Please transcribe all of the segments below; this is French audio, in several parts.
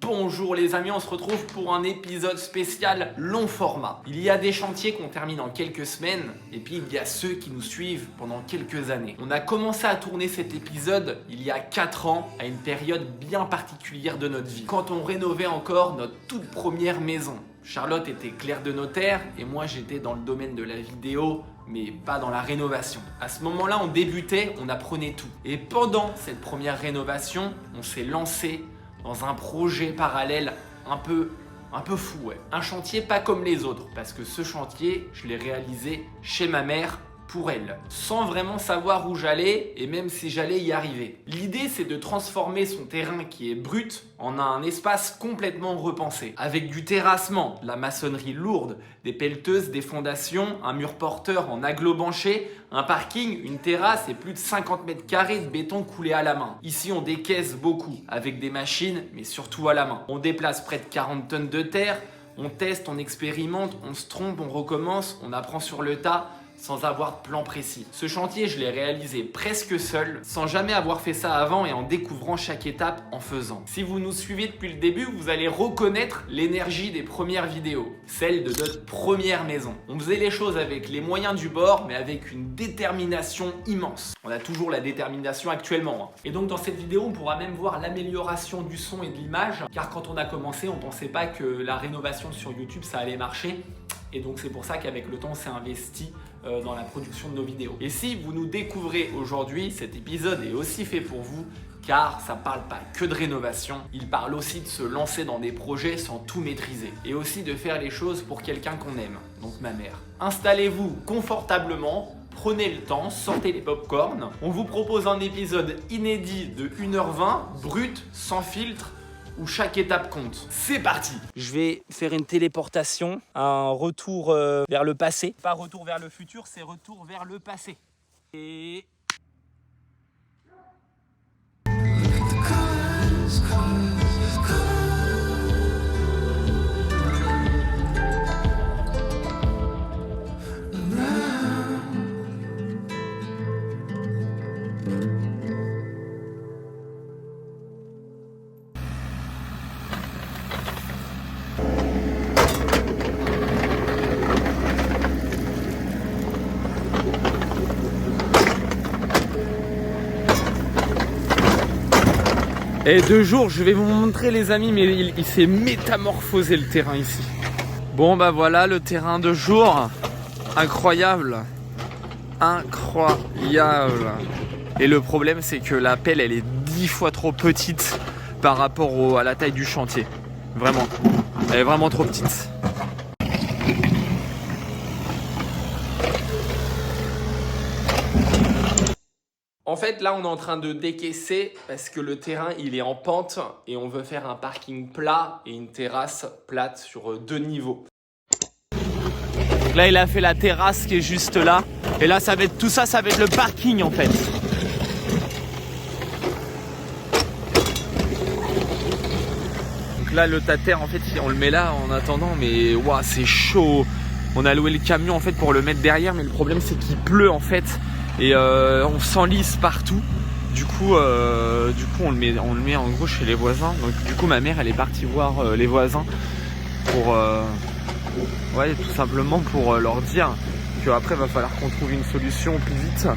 Bonjour les amis, on se retrouve pour un épisode spécial long format. Il y a des chantiers qu'on termine en quelques semaines et puis il y a ceux qui nous suivent pendant quelques années. On a commencé à tourner cet épisode il y a 4 ans à une période bien particulière de notre vie. Quand on rénovait encore notre toute première maison. Charlotte était clerc de notaire et moi j'étais dans le domaine de la vidéo mais pas dans la rénovation. À ce moment-là on débutait, on apprenait tout. Et pendant cette première rénovation, on s'est lancé dans un projet parallèle un peu fou, ouais. Un chantier pas comme les autres, parce que ce chantier, je l'ai réalisé chez ma mère, pour elle, sans vraiment savoir où j'allais et même si j'allais y arriver. L'idée, c'est de transformer son terrain qui est brut en un espace complètement repensé, avec du terrassement, de la maçonnerie lourde, des pelleteuses, des fondations, un mur porteur en aglo-banché, un parking, une terrasse et plus de 50 mètres carrés de béton coulé à la main. Ici, on décaisse beaucoup, avec des machines, mais surtout à la main. On déplace près de 40 tonnes de terre, on teste, on expérimente, on se trompe, on recommence, on apprend sur le tas, sans avoir de plan précis. Ce chantier, je l'ai réalisé presque seul, sans jamais avoir fait ça avant et en découvrant chaque étape en faisant. Si vous nous suivez depuis le début, vous allez reconnaître l'énergie des premières vidéos, celle de notre première maison. On faisait les choses avec les moyens du bord, mais avec une détermination immense. On a toujours la détermination actuellement. Et donc dans cette vidéo, on pourra même voir l'amélioration du son et de l'image, car quand on a commencé, on pensait pas que la rénovation sur YouTube, ça allait marcher. Et donc c'est pour ça qu'avec le temps, on s'est investi dans la production de nos vidéos. Et si vous nous découvrez aujourd'hui, cet épisode est aussi fait pour vous, car ça parle pas que de rénovation, il parle aussi de se lancer dans des projets sans tout maîtriser. Et aussi de faire les choses pour quelqu'un qu'on aime, donc ma mère. Installez-vous confortablement, prenez le temps, sortez les pop-corn. On vous propose un épisode inédit de 1h20, brut, sans filtre, où chaque étape compte. C'est parti! Je vais faire une téléportation, un retour vers le passé. Pas retour vers le futur, c'est retour vers le passé. Et... Et 2 jours, je vais vous montrer les amis, mais il s'est métamorphosé le terrain ici. Bon bah voilà le terrain de jour. Incroyable. Incroyable. Et le problème c'est que la pelle elle est 10 fois trop petite par rapport à la taille du chantier. Vraiment. Elle est vraiment trop petite. En fait, là, on est en train de décaisser parce que le terrain, il est en pente et on veut faire un parking plat et une terrasse plate sur 2 niveaux. Donc là, il a fait la terrasse qui est juste là. Et là, ça va être tout ça, ça va être le parking en fait. Donc là, le tas de terre, en fait, on le met là en attendant, mais waouh, c'est chaud. On a loué le camion en fait pour le mettre derrière, mais le problème, c'est qu'il pleut en fait. Et on s'enlise partout. Du coup on le met en gros chez les voisins. Donc du coup ma mère elle est partie voir les voisins pour ouais, tout simplement pour leur dire qu'après va falloir qu'on trouve une solution plus vite.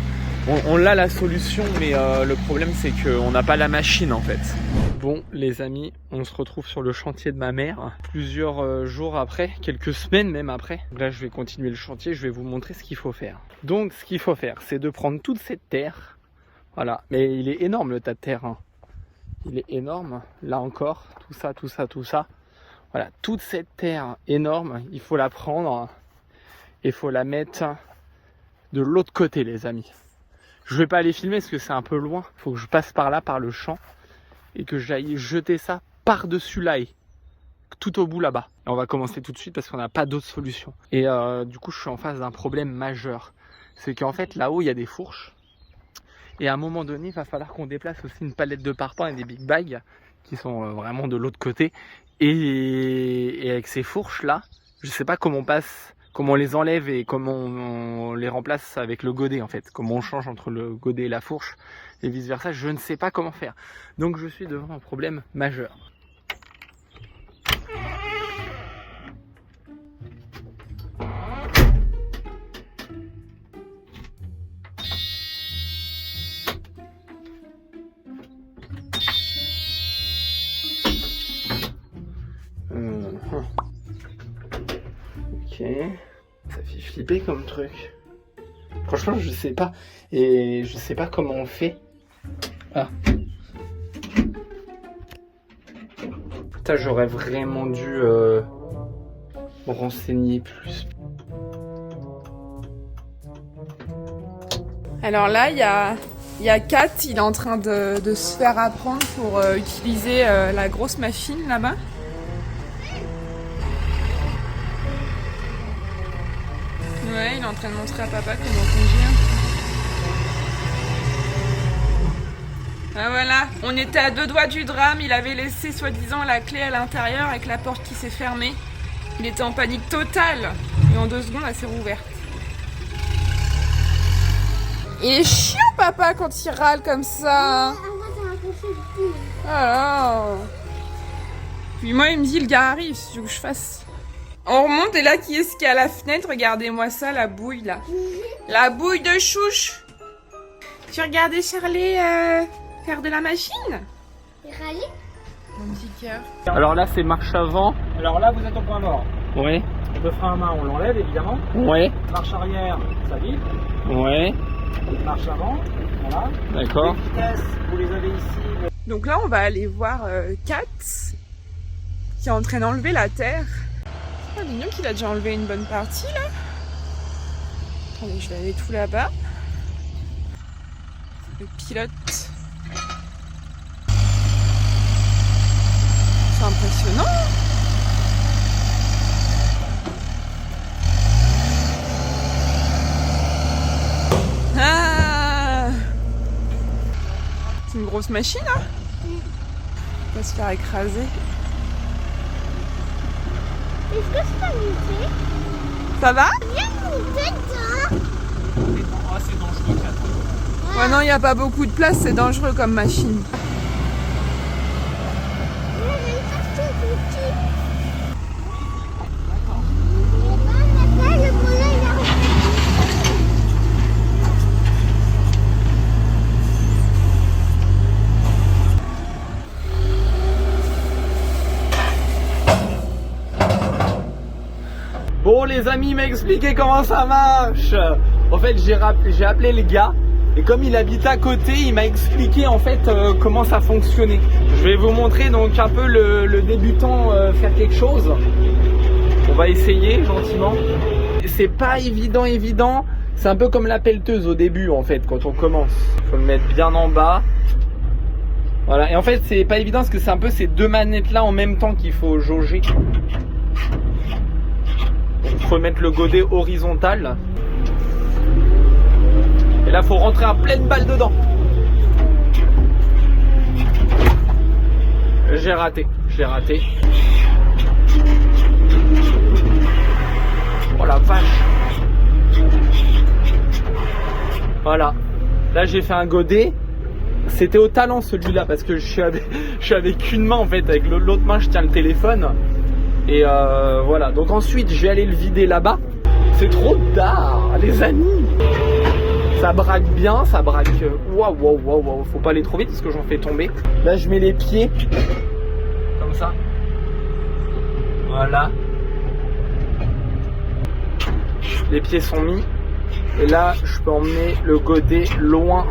On l'a la solution, mais le problème c'est qu'on n'a pas la machine en fait. Bon les amis, on se retrouve sur le chantier de ma mère plusieurs jours après, quelques semaines même après. Là je vais continuer le chantier, je vais vous montrer ce qu'il faut faire. Donc ce qu'il faut faire, c'est de prendre toute cette terre. Voilà, mais il est énorme le tas de terre. Hein. Il est énorme, là encore, tout ça. Voilà, toute cette terre énorme, il faut la prendre et il faut la mettre de l'autre côté les amis. Je vais pas aller filmer parce que c'est un peu loin. Il faut que je passe par là, par le champ, et que j'aille jeter ça par-dessus l'ail, tout au bout là-bas. Et on va commencer tout de suite parce qu'on n'a pas d'autre solution. Et du coup, je suis en face d'un problème majeur. C'est qu'en fait, là-haut, il y a des fourches. Et à un moment donné, il va falloir qu'on déplace aussi une palette de parpaings et des big bags qui sont vraiment de l'autre côté. Et avec ces fourches-là, je sais pas comment on les enlève et comment on les remplace avec le godet en fait. Comment on change entre le godet et la fourche et vice versa, je ne sais pas comment faire. Donc je suis devant un problème majeur. Ok. Ça fait flipper comme truc. Franchement, je sais pas. Et je sais pas comment on fait. Ah. Putain, j'aurais vraiment dû me renseigner plus. Alors là, il y a Kat, il est en train de se faire apprendre pour utiliser la grosse machine là-bas. Ouais, il est en train de montrer à papa comment conduire. Ah voilà, on était à 2 doigts du drame, il avait laissé soi-disant la clé à l'intérieur avec la porte qui s'est fermée. Il était en panique totale et en 2 secondes, elle s'est rouverte. Il est chiant papa quand il râle comme ça. Alors. Puis moi il me dit le gars arrive, si tu veux que je fasse. On remonte et là qui est-ce qui est à la fenêtre? Regardez-moi ça, la bouille là. La bouille de chouche. Tu regardais Charlie faire de la machine? Râler? Mon petit cœur. Alors là, c'est marche avant. Alors là, vous êtes au point mort. Ouais. Le frein à main, on l'enlève évidemment. Ouais. Marche arrière, ça vibre. Ouais. Marche avant, voilà. D'accord. Les vitesses, vous les avez ici. Donc là on va aller voir Kat qui est en train d'enlever la terre. C'est pas mignon qu'il a déjà enlevé une bonne partie là. Attendez, je vais aller tout là-bas. Le pilote. C'est impressionnant. Ah, c'est une grosse machine hein. On va se faire écraser. Est-ce que c'est pas monté? Ça va? Viens monter dedans. Ah, c'est dangereux, Kat. Ouais non, il n'y a pas beaucoup de place, c'est dangereux comme machine. Bon les amis, il m'a expliqué comment ça marche. En fait j'ai appelé le gars et comme il habite à côté, il m'a expliqué en fait comment ça fonctionnait. Je vais vous montrer donc un peu le débutant faire quelque chose. On va essayer gentiment. C'est pas évident. C'est un peu comme la pelleteuse au début en fait quand on commence. Il faut le mettre bien en bas. Voilà, et en fait c'est pas évident parce que c'est un peu ces 2 manettes là en même temps qu'il faut jauger. Il faut mettre le godet horizontal. Et là, il faut rentrer à pleine balle dedans. J'ai raté. Oh la vache. Voilà. Là, j'ai fait un godet. C'était au talent celui-là parce que je suis avec une main en fait. Avec l'autre main, je tiens le téléphone. Et voilà, donc ensuite je vais aller le vider là-bas. C'est trop tard les amis. Ça braque bien, ça braque. Waouh, faut pas aller trop vite parce que j'en fais tomber. Là je mets les pieds comme ça. Voilà. Les pieds sont mis. Et là je peux emmener le godet loin.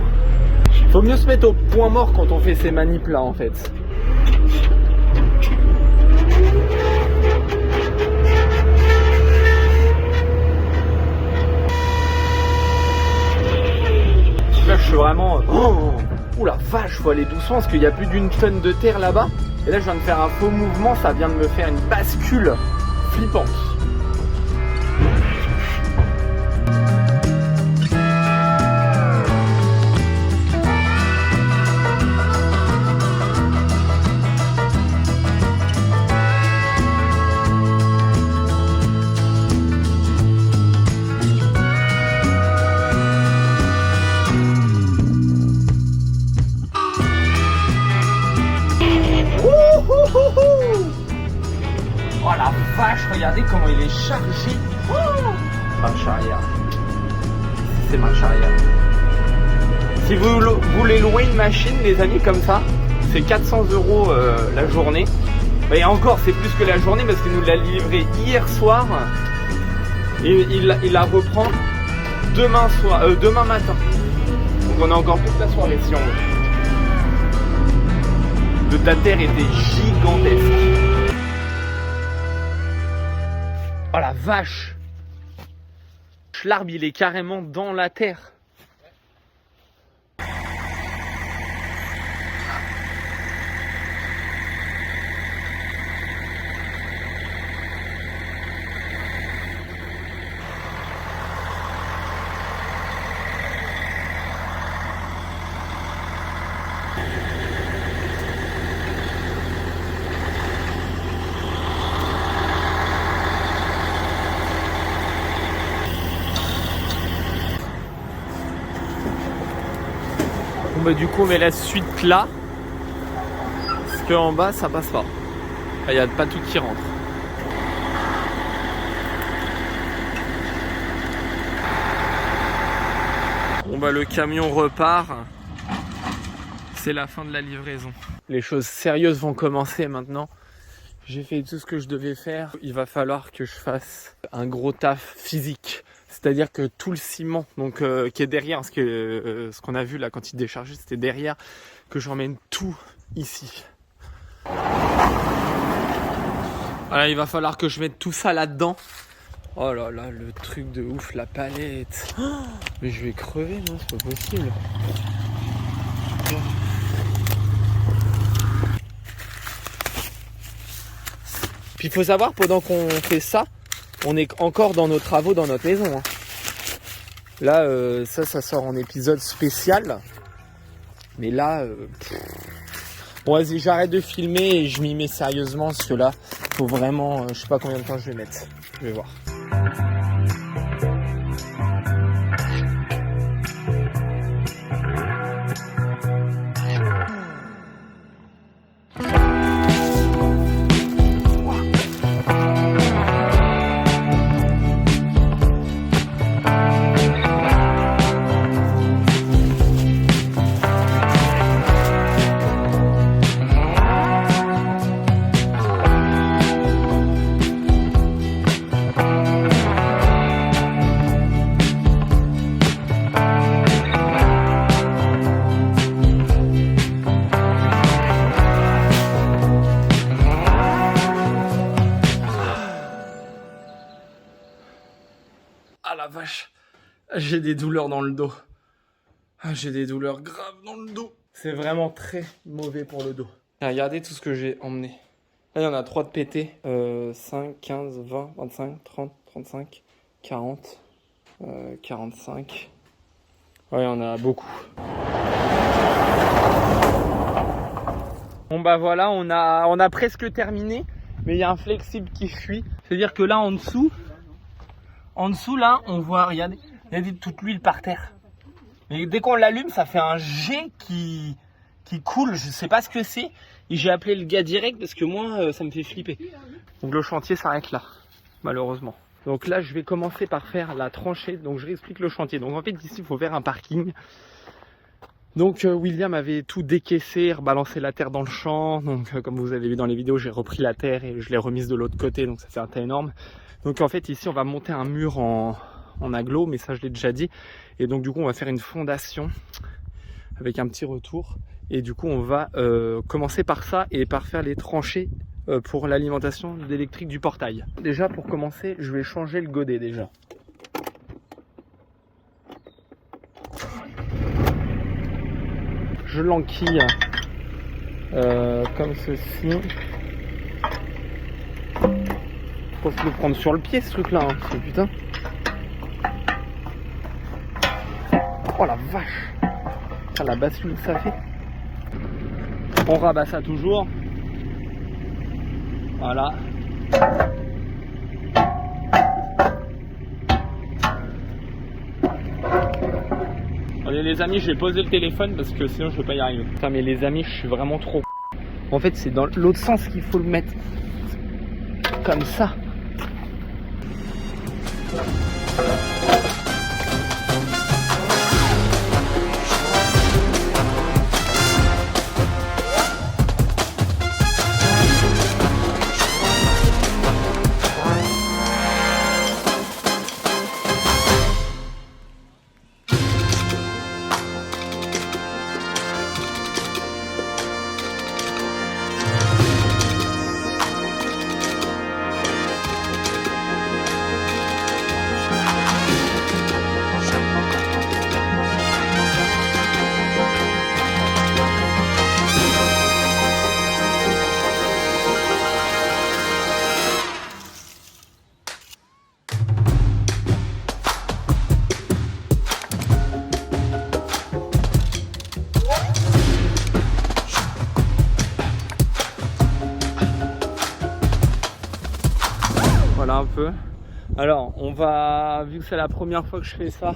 Faut mieux se mettre au point mort quand on fait ces manips là en fait. Là je suis vraiment... Ouh la vache, faut aller doucement parce qu'il y a plus d'1 tonne de terre là-bas. Et là je viens de faire un faux mouvement, ça vient de me faire une bascule flippante. Oh la vache, regardez comment il est chargé. Marche arrière. C'est marche arrière. Si vous voulez louer une machine, les amis, comme ça, c'est 400 € la journée. Et encore, c'est plus que la journée parce qu'il nous l'a livré hier soir. Et il la reprend demain matin. Donc on a encore toute la soirée si on veut. Le Dater était gigantesque. Oh la vache! L'arbre il est carrément dans la terre. Bon bah du coup on met la suite là. Parce qu'en bas ça passe pas. Il n'y a pas tout qui rentre. Bon bah le camion repart. C'est la fin de la livraison. Les choses sérieuses vont commencer maintenant. J'ai fait tout ce que je devais faire. Il va falloir que je fasse un gros taf physique. C'est-à-dire que tout le ciment donc, qui est derrière, parce que ce qu'on a vu là quand il déchargeait, c'était derrière, que j'emmène tout ici. Voilà, il va falloir que je mette tout ça là-dedans. Oh là là, le truc de ouf, la palette. Oh, mais je vais crever, non, c'est pas possible. Puis il faut savoir, pendant qu'on fait ça, on est encore dans nos travaux dans notre maison. Hein. Là, ça sort en épisode spécial. Mais là, bon, vas-y, j'arrête de filmer et je m'y mets sérieusement parce que là, faut vraiment, je sais pas combien de temps je vais mettre. Je vais voir. Ah la vache, j'ai des douleurs dans le dos. Ah, j'ai des douleurs graves dans le dos. C'est vraiment très mauvais pour le dos. Et regardez tout ce que j'ai emmené. Là, il y en a 3 de pétés. 5, 15, 20, 25, 30, 35, 40, 45. Ouais, il y en a beaucoup. Bon bah voilà, on a presque terminé. Mais il y a un flexible qui fuit. C'est-à-dire que là, en dessous, là, on voit, regardez, il y a toute l'huile par terre. Mais dès qu'on l'allume, ça fait un jet qui coule. Je sais pas ce que c'est. Et j'ai appelé le gars direct parce que moi, ça me fait flipper. Donc le chantier s'arrête là, malheureusement. Donc là, je vais commencer par faire la tranchée. Donc je réexplique le chantier. Donc en fait, ici, il faut faire un parking. Donc William avait tout décaissé, rebalancé la terre dans le champ. Donc comme vous avez vu dans les vidéos, j'ai repris la terre et je l'ai remise de l'autre côté. Donc ça fait un tas énorme. Donc en fait ici on va monter un mur en agglo, mais ça je l'ai déjà dit. Et donc du coup on va faire une fondation avec un petit retour. Et du coup on va commencer par ça et par faire les tranchées pour l'alimentation d'électrique du portail. Déjà pour commencer je vais changer le godet déjà. Je l'enquille comme ceci. Faut le prendre sur le pied ce truc là, hein, parce que putain. Oh la vache. Ah, la bascule que ça fait. On rabat ça toujours. Voilà. Allez les amis, je vais poser le téléphone parce que sinon je peux pas y arriver. Putain mais les amis, je suis vraiment trop. En fait c'est dans l'autre sens qu'il faut le mettre. Comme ça. voilà un peu. Alors on va, vu que c'est la première fois que je fais ça,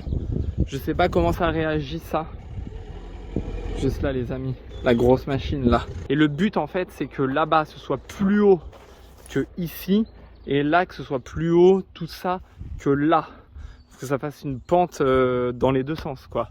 je sais pas comment ça réagit ça. Juste là les amis, la grosse machine là. Et le but en fait c'est que là-bas ce soit plus haut que ici. Et là que ce soit plus haut, tout ça, que là. Parce que ça fasse une pente dans les deux sens quoi.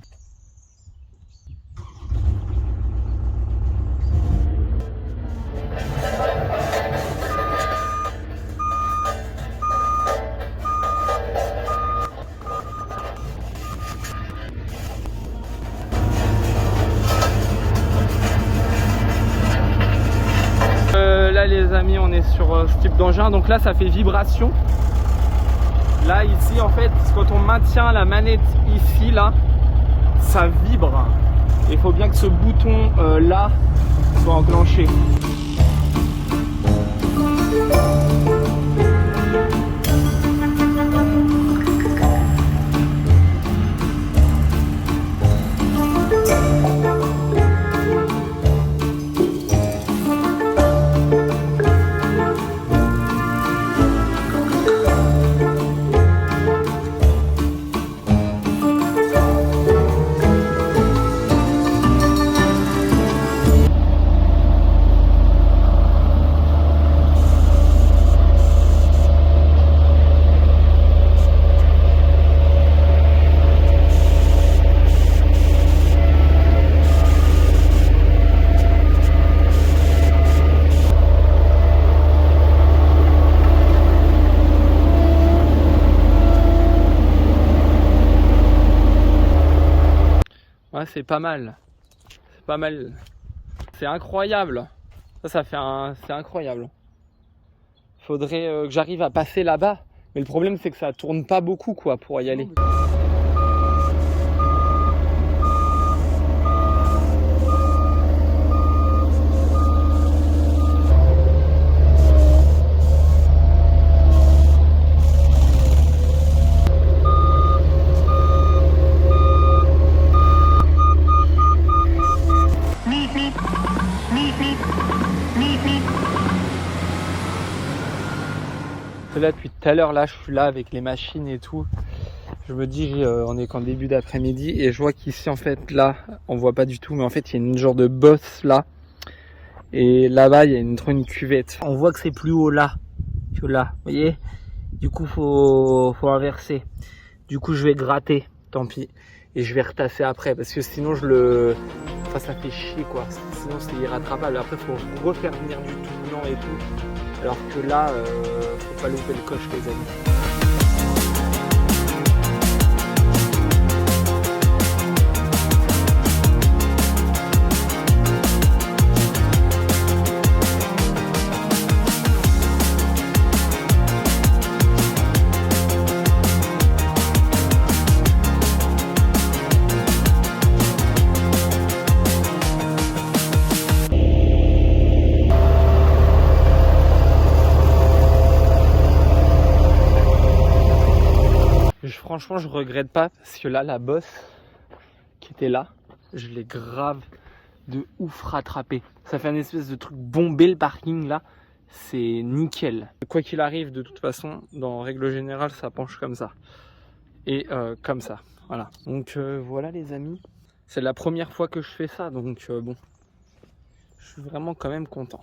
Là les amis on est sur ce type d'engin, donc là ça fait vibration. Là ici en fait quand on maintient la manette ici là, ça vibre. Il faut bien que ce bouton là soit enclenché. Ouais, c'est pas mal. C'est pas mal. C'est incroyable. Ça fait c'est incroyable. Faudrait que j'arrive à passer là-bas. Mais le problème, c'est que ça tourne pas beaucoup, quoi, pour y aller. Là depuis tout à l'heure, là je suis là avec les machines et tout. Je me dis on est qu'en début d'après-midi et je vois qu'ici en fait là on voit pas du tout, mais en fait il y a une genre de bosse là et là-bas il y a une cuvette. On voit que c'est plus haut là que là, vous voyez. Du coup faut inverser. Du coup je vais gratter, tant pis, et je vais retasser après parce que sinon ça fait chier quoi. Sinon c'est irrattrapable. Après faut refaire venir du tout blanc et tout. Alors que là, faut pas louper le coche les amis. Franchement, je regrette pas parce que là, la bosse qui était là, je l'ai grave de ouf rattrapé. Ça fait une espèce de truc bombé le parking là, c'est nickel. Quoi qu'il arrive, de toute façon, dans règle générale, ça penche comme ça et comme ça. Voilà. Donc voilà les amis, c'est la première fois que je fais ça, donc bon, je suis vraiment quand même content.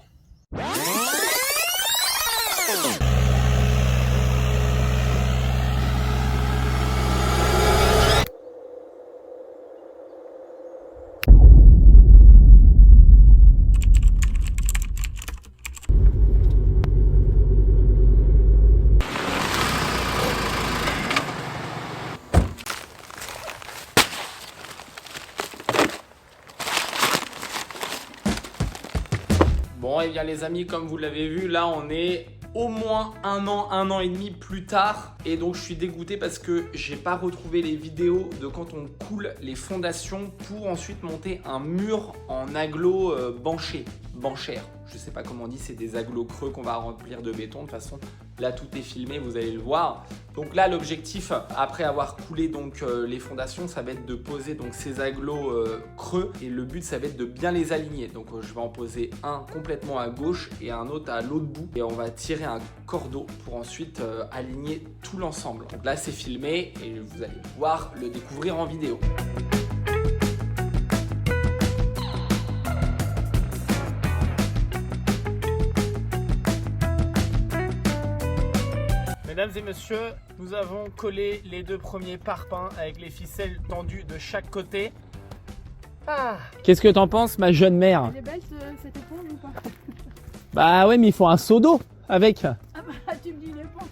Bon, et bien les amis, comme vous l'avez vu, là on est au moins un an et demi plus tard. Et donc je suis dégoûté parce que j'ai pas retrouvé les vidéos de quand on coule les fondations pour ensuite monter un mur en agglo banchère. je sais pas comment on dit, c'est des agglos creux qu'on va remplir de béton. De toute façon, là tout est filmé, vous allez le voir. Donc là, l'objectif, après avoir coulé donc les fondations, ça va être de poser donc ces agglos creux, et le but, ça va être de bien les aligner. Donc je vais en poser un complètement à gauche et un autre à l'autre bout, et on va tirer un cordeau pour ensuite aligner tout l'ensemble. Donc là, c'est filmé et vous allez pouvoir le découvrir en vidéo. Mesdames et messieurs, nous avons collé les 2 premiers parpaings avec les ficelles tendues de chaque côté. Ah. Qu'est-ce que t'en penses, ma jeune mère? Elle est belle cette éponge ou pas? Bah ouais, mais il faut un seau d'eau avec. Ah bah tu me dis une éponge.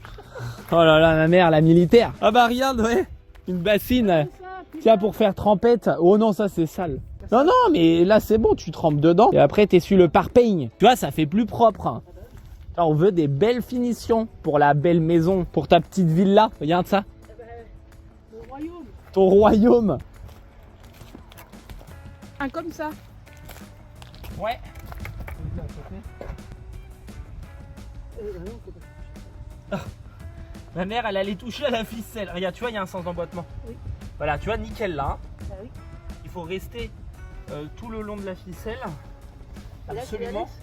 Oh là là, ma mère, la militaire. Ah bah regarde, ouais, une bassine. Tiens, pour faire trempette. Oh non, ça c'est sale. Non, non, mais là c'est bon, tu trempes dedans et après t'essuies le parpaing. Tu vois, ça fait plus propre. Alors, on veut des belles finitions pour la belle maison, pour ta petite villa. Regarde ça. Mon royaume. Ton royaume. Un comme ça. Ouais. Ma mère, elle allait toucher à la ficelle. Regarde, tu vois, il y a un sens d'emboîtement. Oui. Voilà, tu vois, nickel là. Ah oui. Il faut rester tout le long de la ficelle. Et là, tu la Absolument. laisses.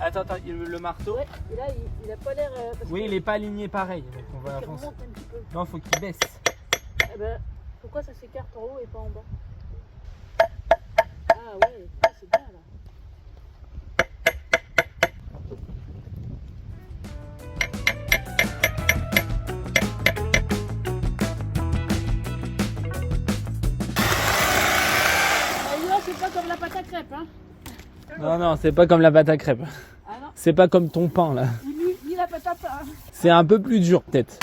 Attends, le marteau. Ouais, et là il a pas l'air. Oui, il n'est pas aligné pareil. Donc on va il avancer. remonte un petit peu. Non, il faut qu'il baisse. Eh ben, pourquoi ça s'écarte en haut et pas en bas? Ah ouais, c'est bien là. C'est pas comme la pâte à crêpes, hein? Non, non, c'est pas comme la pâte à crêpes. Ah non, C'est pas comme ton pain là. ni la pâte à pain. C'est un peu plus dur peut-être.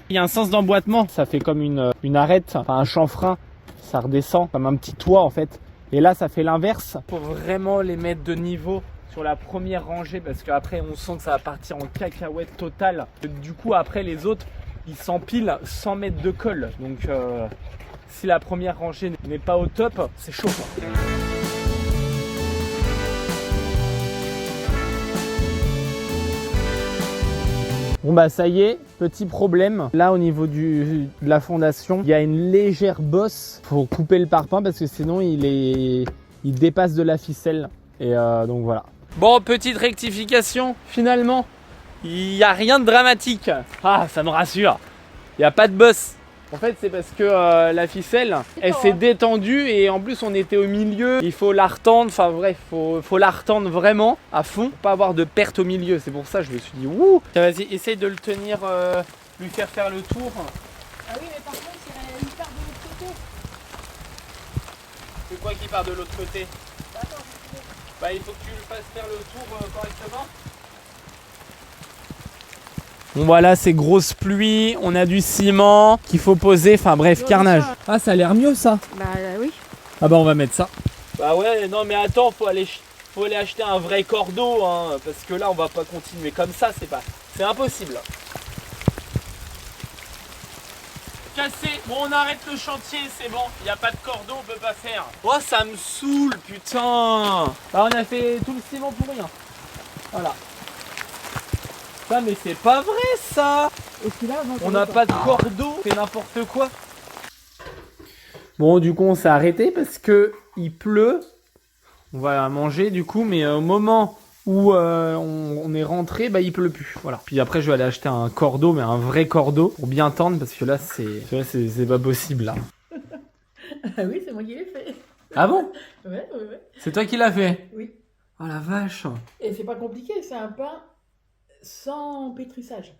Il y a un sens d'emboîtement, ça fait comme une arête, enfin un chanfrein, ça redescend comme un petit toit en fait. Et là ça fait l'inverse. Faut vraiment les mettre de niveau sur la première rangée parce qu'après on sent que ça va partir en cacahuète totale. Du coup après les autres ils s'empilent sans mettre de colle. Donc si la première rangée n'est pas au top, c'est chaud. Bon bah ça y est, petit problème. Là au niveau de la fondation, il y a une légère bosse. Faut couper le parpaing parce que sinon il dépasse de la ficelle. Et donc voilà. Bon, petite rectification. Finalement, il n'y a rien de dramatique. Ah, ça me rassure. Il n'y a pas de bosse. En fait, c'est parce que la ficelle, elle s'est détendue et en plus on était au milieu. Il faut la retendre, enfin bref, faut la retendre vraiment à fond pour pas avoir de perte au milieu. C'est pour ça que je me suis dit, ouh. Vas-y, essaye de le tenir, lui faire le tour. Ah oui, mais par contre, il part de l'autre côté. C'est quoi qui part de l'autre côté? Attends, Bah, il faut que tu le fasses faire le tour correctement. Bon voilà, c'est grosse pluie, on a du ciment qu'il faut poser, enfin bref, carnage. Ah, ça a l'air mieux ça. Bah oui. Ah bah on va mettre ça. Bah ouais, non mais attends, faut aller acheter un vrai cordeau, hein, parce que là on va pas continuer comme ça, c'est impossible. Cassé, bon on arrête le chantier, c'est bon, il n'y a pas de cordeau, on peut pas faire. Oh ça me saoule, putain. Bah on a fait tout le ciment pour rien. Voilà. Ça mais c'est pas vrai ça. On n'a pas de cordeau, c'est n'importe quoi. Bon du coup on s'est arrêté parce que il pleut. On va manger du coup, mais au moment où on est rentré, bah il pleut plus. Voilà. Puis après je vais aller acheter un cordeau, mais un vrai cordeau pour bien tendre parce que là c'est pas possible là. Ah oui, c'est moi qui l'ai fait. Ah bon? Ouais. C'est toi qui l'as fait? Oui. Oh la vache. Et c'est pas compliqué, c'est un pain sans pétrissage.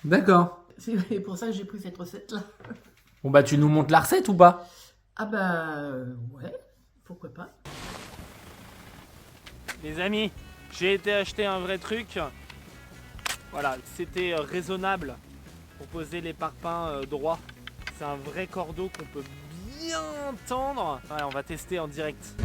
D'accord. C'est pour ça que j'ai pris cette recette-là. Bon bah tu nous montres la recette ou pas? Ah bah ouais, pourquoi pas. Les amis, j'ai été acheter un vrai truc. Voilà, c'était raisonnable pour poser les parpaings droits. C'est un vrai cordeau qu'on peut bien tendre. Ouais, on va tester en direct.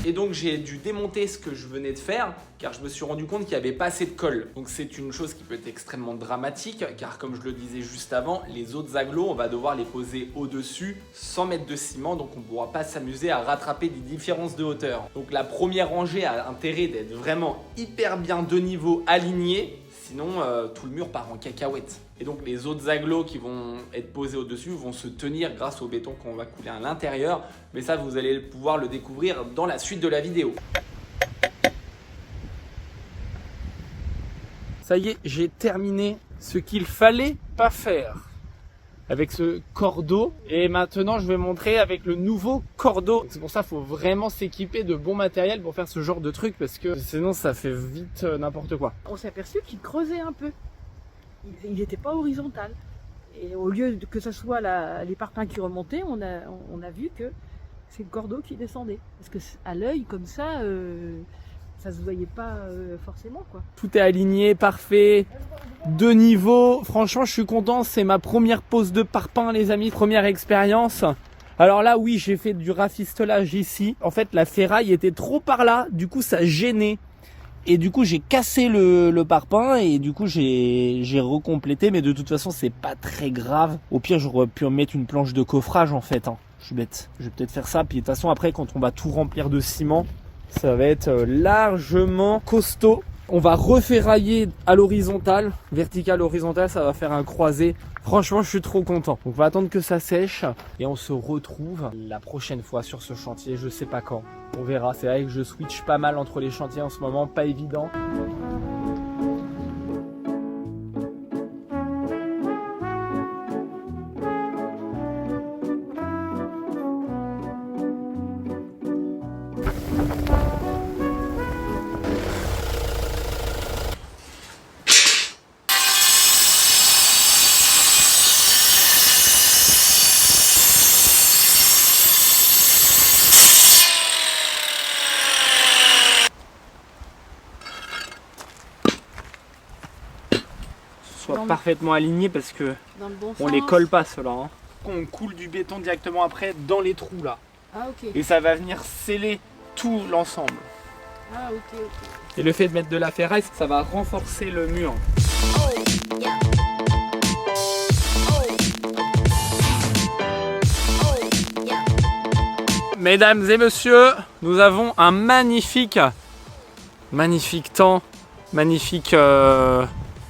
Et donc j'ai dû démonter ce que je venais de faire car je me suis rendu compte qu'il n'y avait pas assez de colle. Donc c'est une chose qui peut être extrêmement dramatique car comme je le disais juste avant, les autres agglos on va devoir les poser au-dessus sans mettre de ciment, donc on ne pourra pas s'amuser à rattraper des différences de hauteur. Donc la première rangée a intérêt d'être vraiment hyper bien de niveau aligné, sinon tout le mur part en cacahuète. Et donc les autres agglos qui vont être posés au-dessus vont se tenir grâce au béton qu'on va couler à l'intérieur. Mais ça, vous allez pouvoir le découvrir dans la suite de la vidéo. Ça y est, j'ai terminé ce qu'il fallait pas faire avec ce cordeau. Et maintenant, je vais montrer avec le nouveau cordeau. C'est pour ça qu'il faut vraiment s'équiper de bon matériel pour faire ce genre de truc parce que sinon, ça fait vite n'importe quoi. On s'est aperçu qu'il creusait un peu. Il n'était pas horizontal. Et au lieu que ce soit les parpaings qui remontaient, on a vu que c'est le cordeau qui descendait. Parce que à l'œil, comme ça se voyait pas forcément, quoi. Tout est aligné, parfait, de niveau. Franchement, je suis content. C'est ma première pose de parpaing, les amis. Première expérience. Alors là, oui, j'ai fait du rafistolage ici. En fait, la ferraille était trop par là. Du coup, ça gênait. Et du coup, j'ai cassé le parpaing et du coup, j'ai recomplété. Mais de toute façon, c'est pas très grave. Au pire, j'aurais pu mettre une planche de coffrage en fait. Hein. Je suis bête. Je vais peut-être faire ça. Puis de toute façon, après, quand on va tout remplir de ciment, ça va être largement costaud. On va referrailler à l'horizontale. Vertical, horizontal, ça va faire un croisé. Franchement, je suis trop content. Donc, on va attendre que ça sèche. Et on se retrouve la prochaine fois sur ce chantier. Je sais pas quand. On verra. C'est vrai que je switch pas mal entre les chantiers en ce moment. Pas évident. Soit parfaitement aligné parce que Dans le bon on sens. les colle pas ceux-là. Hein. On coule du béton directement après dans les trous là. Ah ok. Et ça va venir sceller tout l'ensemble. Ah ok. Et le fait de mettre de la ferraille, ça va renforcer le mur. Mesdames et messieurs, nous avons un magnifique temps, magnifique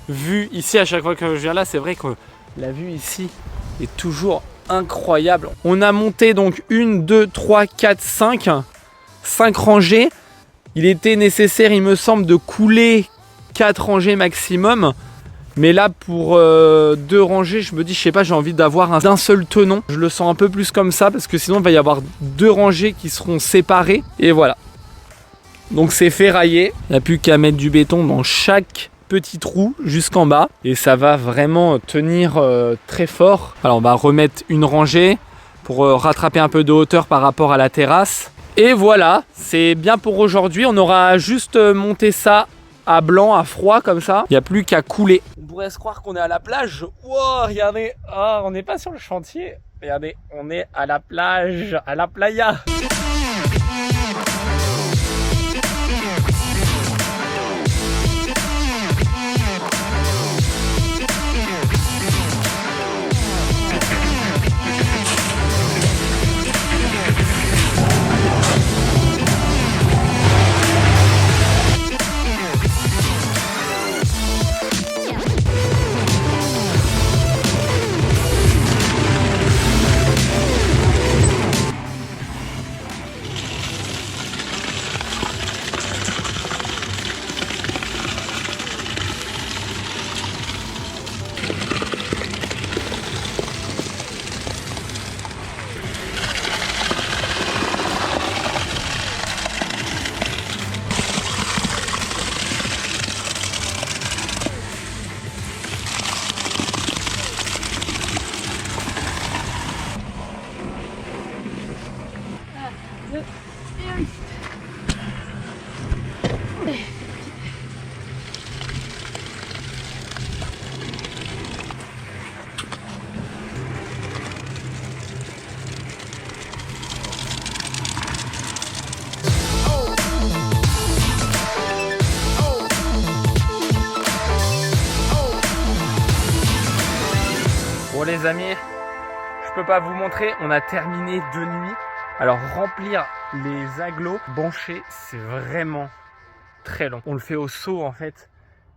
vue ici. À chaque fois que je viens là, c'est vrai que la vue ici est toujours incroyable. On a monté donc 1, 2, 3, 4, 5 rangées. Il était nécessaire, il me semble, de couler 4 rangées maximum. Mais là, pour 2 rangées, je me dis, je sais pas, j'ai envie d'avoir d'un seul tenon. Je le sens un peu plus comme ça, parce que sinon, il va y avoir 2 rangées qui seront séparées. Et voilà. Donc, c'est ferraillé. Il n'y a plus qu'à mettre du béton dans chaque petit trou jusqu'en bas. Et ça va vraiment tenir très fort. Alors, on va remettre une rangée pour rattraper un peu de hauteur par rapport à la terrasse. Et voilà, c'est bien pour aujourd'hui. On aura juste monté ça à blanc, à froid comme ça. Il n'y a plus qu'à couler. On pourrait se croire qu'on est à la plage. Wow, regardez. Oh, on n'est pas sur le chantier. Regardez, on est à la plage, à la playa. les amis, je peux pas vous montrer, on a terminé de nuit. Alors remplir les agglos banchés, c'est vraiment très long. On le fait au seau en fait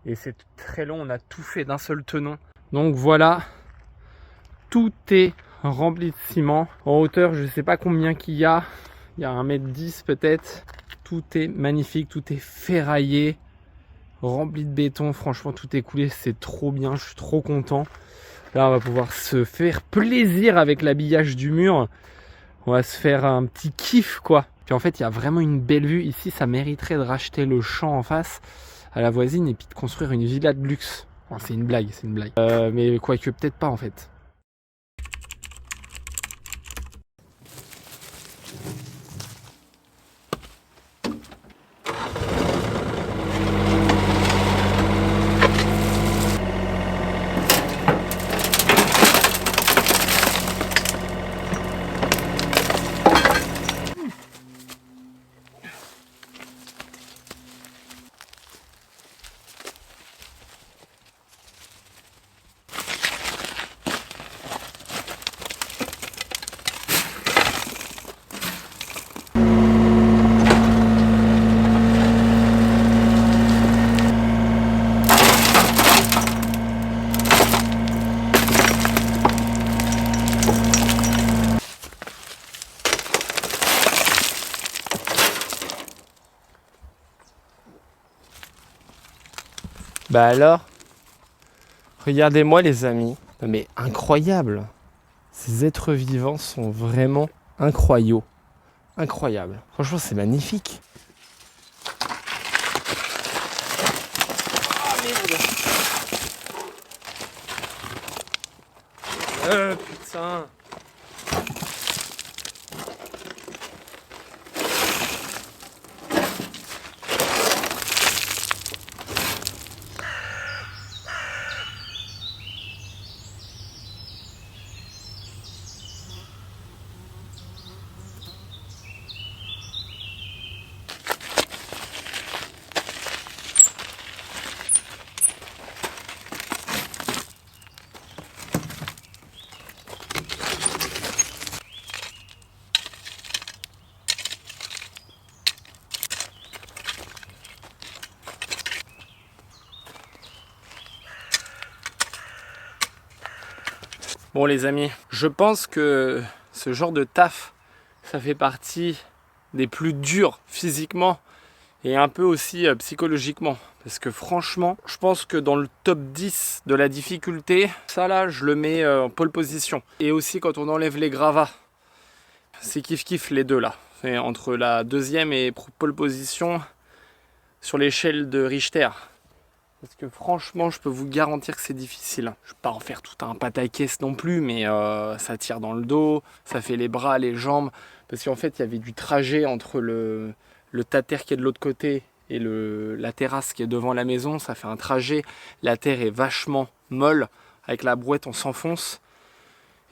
et c'est très long, on a tout fait d'un seul tenon. Donc voilà, tout est rempli de ciment. En hauteur, je sais pas combien qu'il y a 1,10 m peut-être. Tout est magnifique, tout est ferraillé, rempli de béton. Franchement, tout est coulé, c'est trop bien, je suis trop content. Là, on va pouvoir se faire plaisir avec l'habillage du mur. On va se faire un petit kiff quoi. Puis en fait il y a vraiment une belle vue ici, ça mériterait de racheter le champ en face à la voisine et puis de construire une villa de luxe. Bon, c'est une blague, mais quoique peut-être pas en fait. Bah alors, regardez-moi les amis, mais incroyable. Ces êtres vivants sont vraiment incroyables. Incroyable. Franchement, c'est magnifique. Oh merde. Putain. Bon les amis, je pense que ce genre de taf, ça fait partie des plus durs physiquement et un peu aussi psychologiquement. Parce que franchement, je pense que dans le top 10 de la difficulté, ça là, je le mets en pole position. Et aussi quand on enlève les gravats, c'est kiff-kiff les deux là. Et entre la deuxième et pole position sur l'échelle de Richter. Parce que franchement, je peux vous garantir que c'est difficile. Je ne vais pas en faire tout un pataquès non plus, mais ça tire dans le dos, ça fait les bras, les jambes. Parce qu'en fait, il y avait du trajet entre le tater qui est de l'autre côté et la terrasse qui est devant la maison. Ça fait un trajet. La terre est vachement molle. Avec la brouette, on s'enfonce.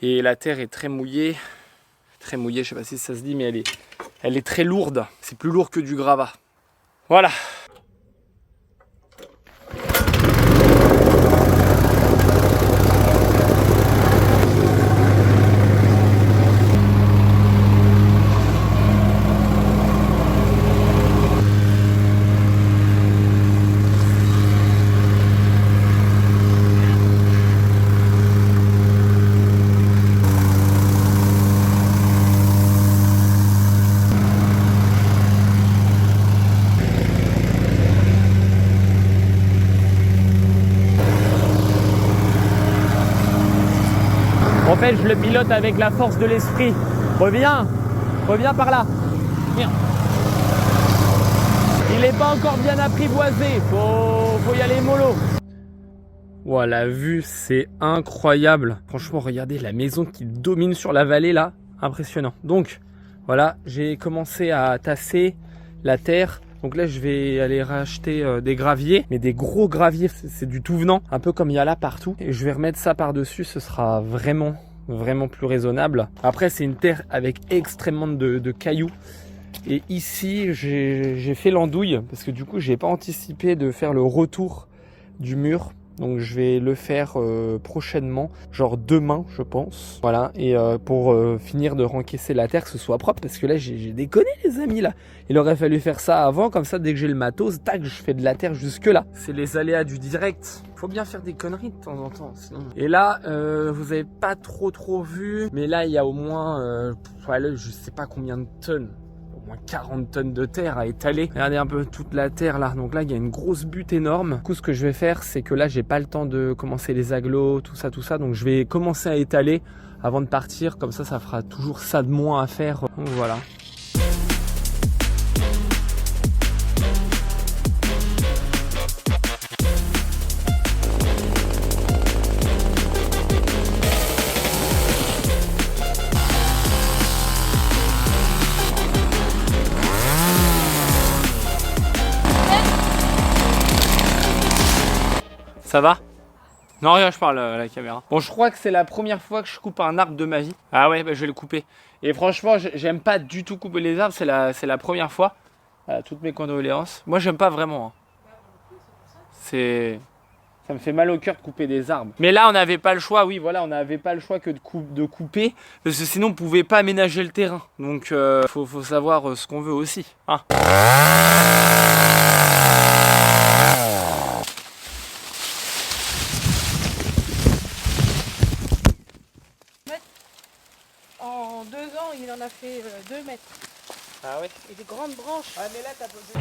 Et la terre est très mouillée. Très mouillée, je ne sais pas si ça se dit, mais elle est très lourde. C'est plus lourd que du gravat. Voilà. En fait, je le pilote avec la force de l'esprit. Reviens par là. Viens. Il n'est pas encore bien apprivoisé, faut y aller mollo. Wow, la vue, c'est incroyable. Franchement, regardez la maison qui domine sur la vallée là, impressionnant. Donc, voilà, j'ai commencé à tasser la terre. Donc là, je vais aller racheter des graviers, mais des gros graviers, c'est du tout venant, un peu comme il y a là partout. Et je vais remettre ça par-dessus, ce sera vraiment plus raisonnable. Après, c'est une terre avec extrêmement de cailloux. Et ici, j'ai fait l'andouille, parce que du coup, j'ai pas anticipé de faire le retour du mur. Donc je vais le faire prochainement, genre demain je pense. Voilà, et pour finir de rencaisser la terre, que ce soit propre, parce que là j'ai déconné les amis là. Il aurait fallu faire ça avant, comme ça dès que j'ai le matos, tac, je fais de la terre jusque là. C'est les aléas du direct. Faut bien faire des conneries de temps en temps, sinon. Et là, vous avez pas trop vu, mais là il y a au moins, je sais pas combien de tonnes. Au moins 40 tonnes de terre à étaler. Regardez un peu toute la terre là. Donc là, il y a une grosse butte énorme. Du coup, ce que je vais faire, c'est que là, j'ai pas le temps de commencer les agglos, tout ça. Donc je vais commencer à étaler avant de partir. Comme ça fera toujours ça de moins à faire. Donc voilà. Ça va? Non, rien, je parle à la caméra. Bon, je crois que c'est la première fois que je coupe un arbre de ma vie. Ah ouais, bah, je vais le couper. Et franchement, j'aime pas du tout couper les arbres, c'est la première fois. Toutes mes condoléances. Moi, j'aime pas vraiment. Ça me fait mal au cœur de couper des arbres. Mais là, on n'avait pas le choix, oui, voilà, on n'avait pas le choix que de couper. Parce que sinon, on pouvait pas aménager le terrain. Donc, faut savoir ce qu'on veut aussi. Hein. En 2 ans, il en a fait 2 mètres. Ah ouais? Et des grandes branches. Ah mais là t'as posé.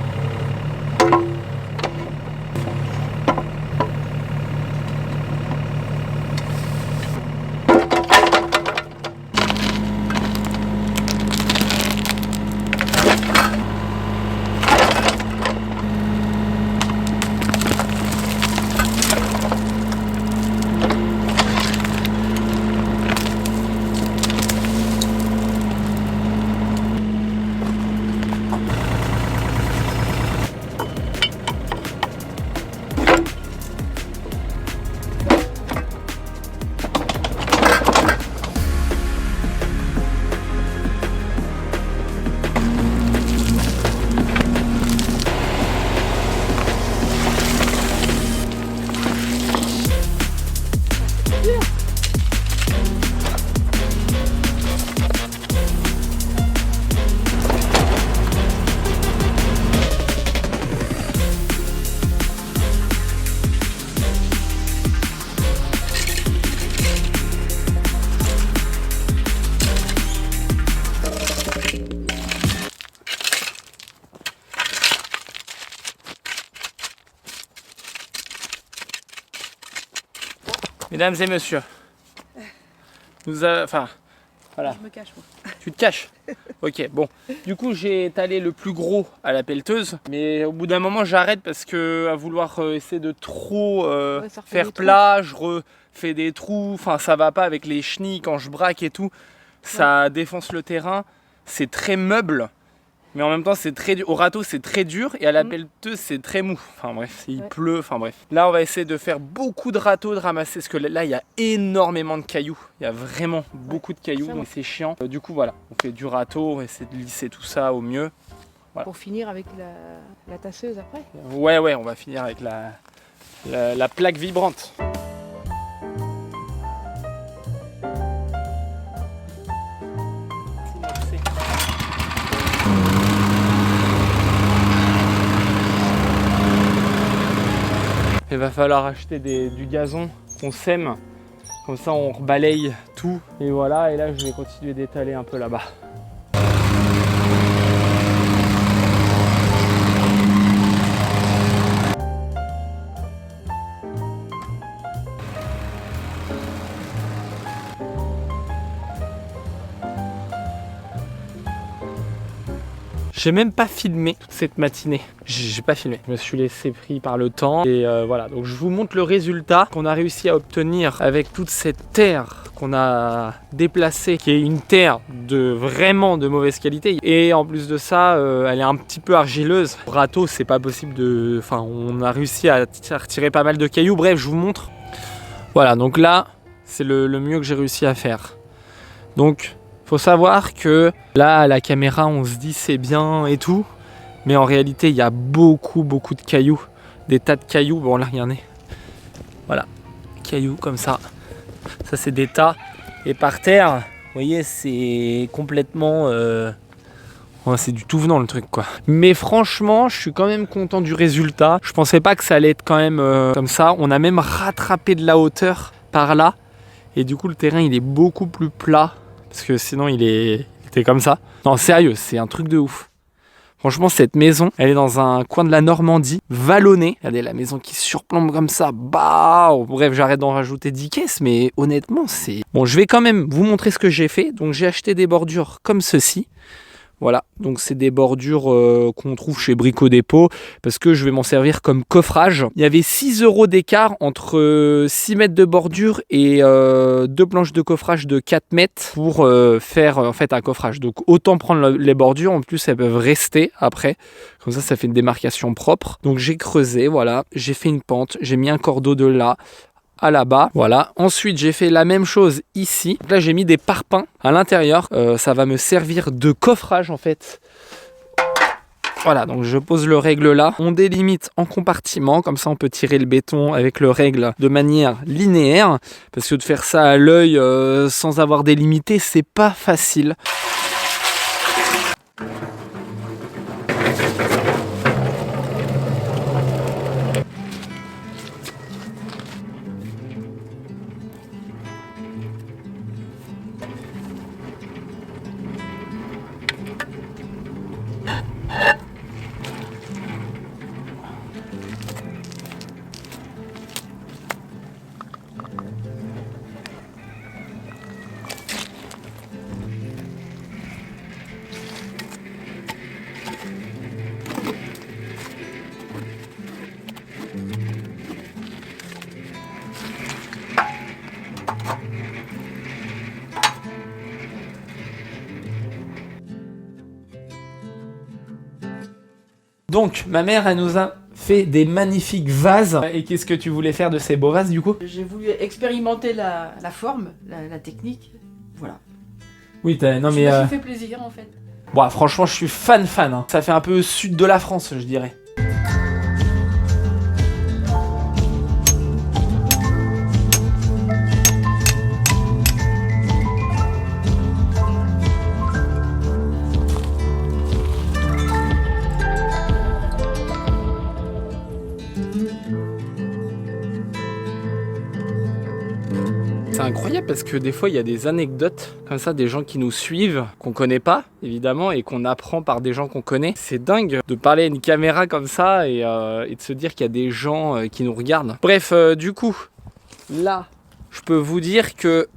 Mesdames et messieurs, voilà. Je me cache, moi. Tu te caches? Ok, bon. Du coup, j'ai étalé le plus gros à la pelleteuse, mais au bout d'un moment, j'arrête parce que à vouloir essayer de trop faire plat, je refais des trous. Enfin, ça va pas avec les chenilles quand je braque et tout. Ça défonce le terrain. C'est très meuble. Mais en même temps, c'est très dur. Au râteau, c'est très dur et à la pelleteuse, c'est très mou. Enfin bref, il pleut. Enfin bref. Là, on va essayer de faire beaucoup de râteaux, de ramasser. Parce que là, il y a énormément de cailloux. Il y a vraiment beaucoup de cailloux. Donc c'est chiant. Du coup, voilà. On fait du râteau. On essaie de lisser tout ça au mieux. Voilà. Pour finir avec la tasseuse après. Ouais, on va finir avec la plaque vibrante. Il va falloir acheter du gazon qu'on sème, comme ça on rebalaye tout. Et voilà, et là je vais continuer d'étaler un peu là-bas. J'ai même pas filmé toute cette matinée. J'ai pas filmé. Je me suis laissé pris par le temps. Et voilà, donc je vous montre le résultat qu'on a réussi à obtenir avec toute cette terre qu'on a déplacée, qui est une terre vraiment de mauvaise qualité. Et en plus de ça, elle est un petit peu argileuse. Au râteau, c'est pas possible de... Enfin, on a réussi à retirer pas mal de cailloux. Bref, je vous montre. Voilà, donc là, c'est le mieux que j'ai réussi à faire. Donc... faut savoir que là à la caméra on se dit c'est bien et tout, mais en réalité il y a beaucoup de cailloux, des tas de cailloux. Bon là regardez, Voilà, cailloux comme ça. Ça c'est des tas. Et par terre, vous voyez, c'est complètement... Ouais, c'est du tout venant le truc quoi. Mais franchement, je suis quand même content du résultat. Je pensais pas que ça allait être quand même comme ça. On a même rattrapé de la hauteur par là. Et du coup, le terrain, il est beaucoup plus plat. Parce que sinon, il était comme ça. Non, sérieux, c'est un truc de ouf. Franchement, cette maison, elle est dans un coin de la Normandie, vallonnée. Regardez la maison qui surplombe comme ça. Bah, bref, j'arrête d'en rajouter 10 caisses, mais honnêtement, c'est... Bon, je vais quand même vous montrer ce que j'ai fait. Donc, j'ai acheté des bordures comme ceci. Voilà, donc c'est des bordures qu'on trouve chez Brico Dépôt parce que je vais m'en servir comme coffrage. Il y avait 6 € d'écart entre 6 mètres de bordure et 2 planches de coffrage de 4 mètres pour faire en fait un coffrage. Donc autant prendre les bordures, en plus elles peuvent rester après. Comme ça fait une démarcation propre. Donc j'ai creusé, voilà, j'ai fait une pente, j'ai mis un cordeau de là à là-bas, voilà. Ensuite j'ai fait la même chose ici. Donc là j'ai mis des parpaings à l'intérieur, ça va me servir de coffrage en fait. Voilà, donc je pose le règle là, on délimite en compartiments, comme ça on peut tirer le béton avec le règle de manière linéaire, parce que de faire ça à l'œil sans avoir délimité, c'est pas facile. Donc, ma mère, elle nous a fait des magnifiques vases. Et qu'est-ce que tu voulais faire de ces beaux vases, du coup? J'ai voulu expérimenter la forme, la technique. Voilà. Oui, non Je mais... me suis fait plaisir en fait. Bon, franchement, je suis fan. Hein. Ça fait un peu sud de la France, je dirais. C'est incroyable parce que des fois il y a des anecdotes comme ça, des gens qui nous suivent, qu'on connaît pas évidemment et qu'on apprend par des gens qu'on connaît. C'est dingue de parler à une caméra comme ça et de se dire qu'il y a des gens qui nous regardent. Bref, du coup, là, je peux vous dire que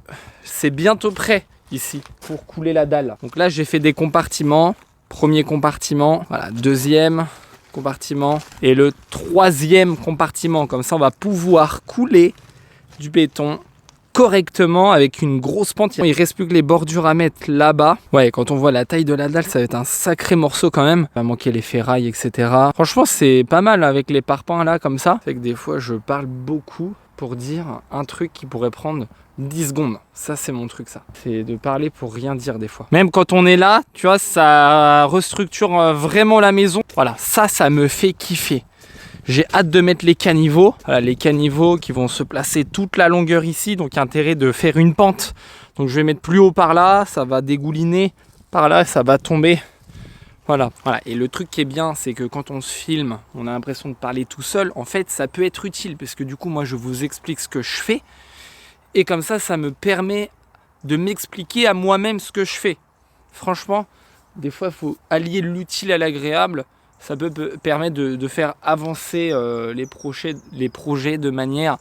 c'est bientôt prêt ici pour couler la dalle. Donc là j'ai fait des compartiments. Premier compartiment, voilà, deuxième compartiment et le troisième compartiment. Comme ça on va pouvoir couler du béton correctement avec une grosse pente. Il reste plus que les bordures à mettre là-bas. Ouais, quand on voit la taille de la dalle, ça va être un sacré morceau quand même. Il va manquer les ferrailles, etc. Franchement, c'est pas mal avec les parpaings là, comme ça. C'est que des fois, je parle beaucoup pour dire un truc qui pourrait prendre 10 secondes. Ça, c'est mon truc, ça. C'est de parler pour rien dire des fois. Même quand on est là, tu vois, ça restructure vraiment la maison. Voilà, ça me fait kiffer. J'ai hâte de mettre les caniveaux. Voilà, les caniveaux qui vont se placer toute la longueur ici. Donc intérêt de faire une pente. Donc je vais mettre plus haut par là. Ça va dégouliner par là. Ça va tomber. Voilà. Et le truc qui est bien, c'est que quand on se filme, on a l'impression de parler tout seul. En fait, ça peut être utile. Parce que du coup, moi, je vous explique ce que je fais. Et comme ça, ça me permet de m'expliquer à moi-même ce que je fais. Franchement, des fois, il faut allier l'utile à l'agréable. Ça peut permettre de faire avancer les projets de manière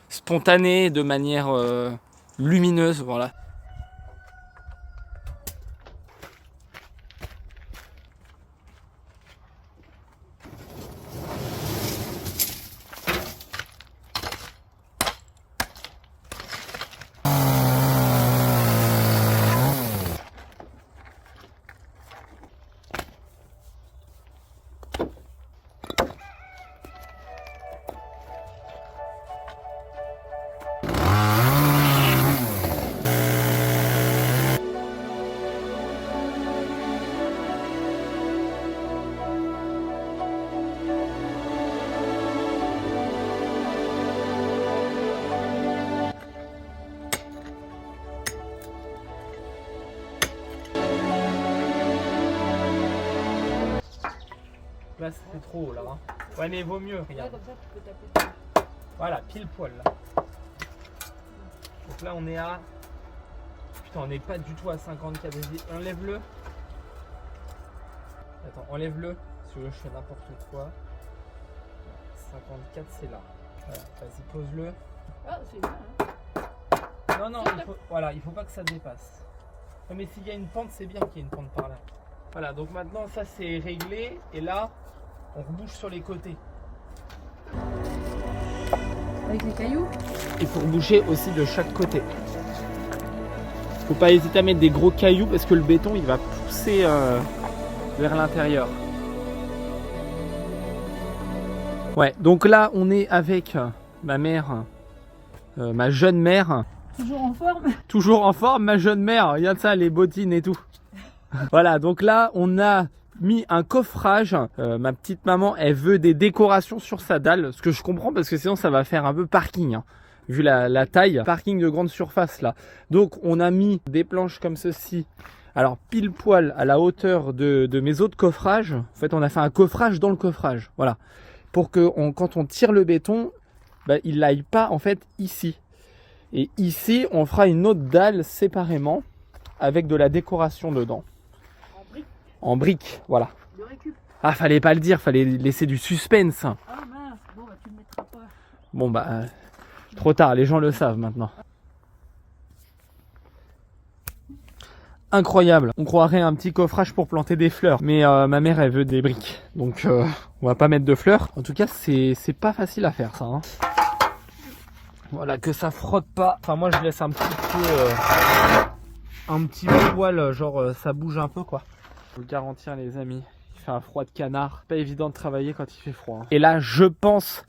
spontanée, de manière lumineuse. Voilà. Là c'était trop haut là. Hein. Ouais mais vaut mieux, Là, regarde. comme ça, tu peux taper. Voilà, pile poil là. Donc là on est à... Putain, on n'est pas du tout à 54. Vas-y, enlève-le. Attends, enlève-le. Si je fais n'importe quoi. 54 c'est là. Voilà, vas-y, pose-le. Ah, c'est bien. Hein. Non, non, il faut pas que ça dépasse. Non, mais s'il y a une pente, c'est bien qu'il y ait une pente par là. Voilà, donc maintenant ça c'est réglé. Et là, on rebouche sur les côtés. Avec les cailloux. Il faut reboucher aussi de chaque côté. Faut pas hésiter à mettre des gros cailloux parce que le béton il va pousser vers l'intérieur. Ouais, donc là on est avec ma mère, ma jeune mère. Toujours en forme. Toujours en forme, ma jeune mère. Regarde ça, les bottines et tout. Voilà, donc là on a mis un coffrage. Ma petite maman, elle veut des décorations sur sa dalle, ce que je comprends parce que sinon ça va faire un peu parking. Hein. Vu la taille, parking de grande surface là. Donc on a mis des planches comme ceci. Alors pile poil à la hauteur de mes autres coffrages. En fait on a fait un coffrage dans le coffrage. Voilà. Pour que quand on tire le béton, bah, il n'aille pas en fait ici. Et ici on fera une autre dalle séparément avec de la décoration dedans. En briques. En briques, voilà. De récup. Ah fallait pas le dire, fallait laisser du suspense. Ah mince, bon bah tu le mettras pas. Bon bah... trop tard, les gens le savent maintenant. Incroyable, on croirait un petit coffrage pour planter des fleurs. Mais ma mère elle veut des briques, donc on va pas mettre de fleurs. En tout cas c'est pas facile à faire ça. Hein. Voilà, que ça frotte pas. Enfin moi je laisse un petit poil, genre ça bouge un peu quoi. Je vous le garantir les amis, il fait un froid de canard. Pas évident de travailler quand il fait froid. Hein. Et là je pense...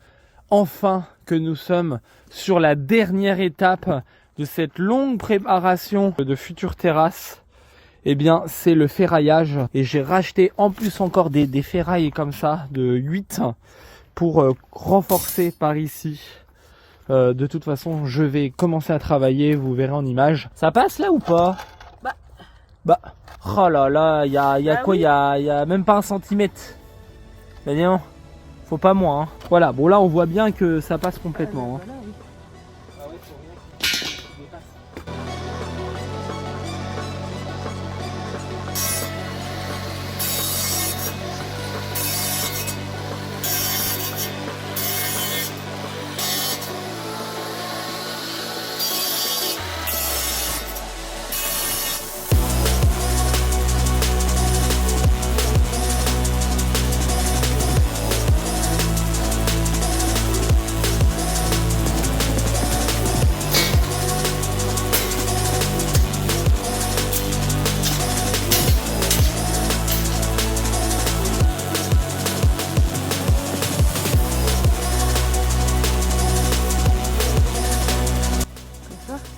enfin que nous sommes sur la dernière étape de cette longue préparation de futures terrasses. Eh bien c'est le ferraillage et j'ai racheté en plus encore des ferrailles comme ça de 8 pour renforcer par ici. De toute façon je vais commencer à travailler, vous verrez en image. Ça passe là ou pas? Bah oh là là, il y a quoi? Il y a même pas 1 centimètre. Ben non. Faut pas moins. Hein. Voilà, bon là on voit bien que ça passe complètement. Hein. Voilà, oui.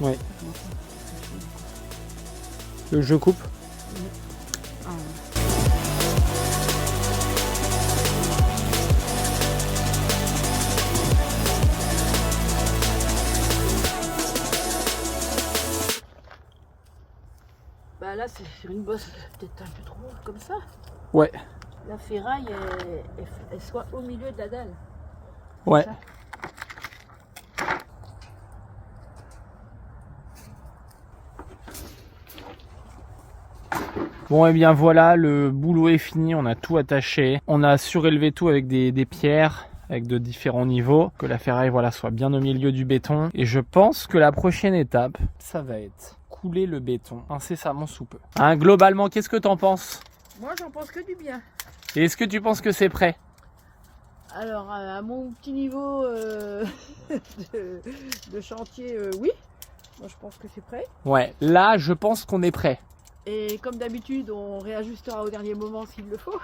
Ouais. Je coupe. Bah là c'est sur une bosse peut-être un peu trop haute comme ça. Ouais. La ferraille elle soit au milieu de la dalle. Ouais. Ça. Bon et bien voilà, le boulot est fini, on a tout attaché. On a surélevé tout avec des pierres, avec de différents niveaux. Que la ferraille voilà, soit bien au milieu du béton. Et je pense que la prochaine étape, ça va être couler le béton incessamment sous peu. Hein, globalement, qu'est-ce que t'en penses? Moi j'en pense que du bien. Et est-ce que tu penses que c'est prêt? Alors à mon petit niveau de chantier, oui. Moi je pense que c'est prêt. Ouais, là je pense qu'on est prêt. Et comme d'habitude, on réajustera au dernier moment s'il le faut.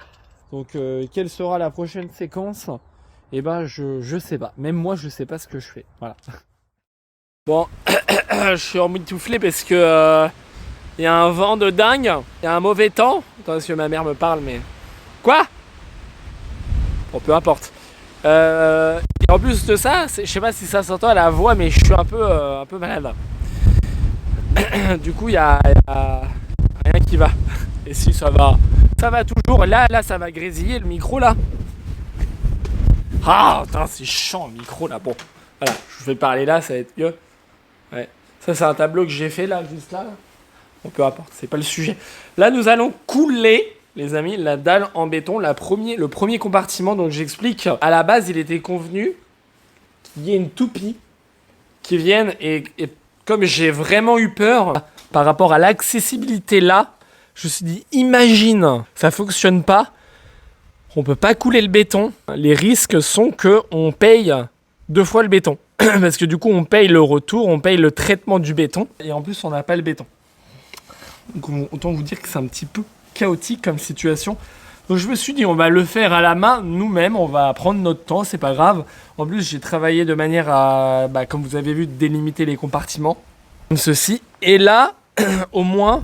Donc quelle sera la prochaine séquence? Eh ben je sais pas. Même moi je sais pas ce que je fais. Voilà. Bon, je suis emmitouflé parce que y a un vent de dingue, il y a un mauvais temps. Attends, parce que ma mère me parle, mais quoi? Bon, peu importe. Et en plus de ça, je sais pas si ça s'entend à la voix, mais je suis un peu malade. Du coup, il y a rien qui va. Et si ça va toujours. Là, ça va grésiller le micro là. Ah, putain, c'est chiant le micro là. Bon, voilà, je vais parler là, ça va être mieux. Ouais. Ça, c'est un tableau que j'ai fait là, juste là. On peut apporter, c'est pas le sujet. Là, nous allons couler, les amis, la dalle en béton. Le premier compartiment, donc j'explique. À la base, il était convenu qu'il y ait une toupie qui vienne et comme j'ai vraiment eu peur par rapport à l'accessibilité là, je me suis dit, imagine, ça fonctionne pas. On peut pas couler le béton. Les risques sont que on paye 2 fois le béton. Parce que du coup, on paye le retour, on paye le traitement du béton. Et en plus, on n'a pas le béton. Donc, autant vous dire que c'est un petit peu chaotique comme situation. Donc, je me suis dit, on va le faire à la main nous-mêmes. On va prendre notre temps, c'est pas grave. En plus, j'ai travaillé de manière à, comme vous avez vu, délimiter les compartiments. Comme ceci. Et là, au moins...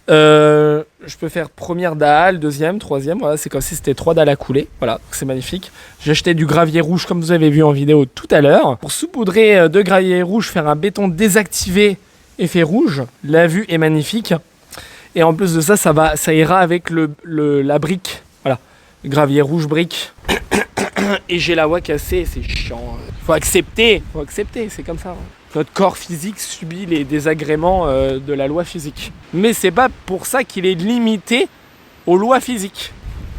je peux faire première dalle, deuxième, troisième, voilà, c'est comme si c'était 3 dalles à couler, voilà, c'est magnifique. J'ai acheté du gravier rouge comme vous avez vu en vidéo tout à l'heure. Pour saupoudrer de gravier rouge, faire un béton désactivé effet rouge, la vue est magnifique. Et en plus de ça, ça ira avec la brique, voilà, le gravier rouge brique. Et j'ai la voix cassée, c'est chiant. Faut accepter, c'est comme ça. Notre corps physique subit les désagréments de la loi physique. Mais c'est pas pour ça qu'il est limité aux lois physiques.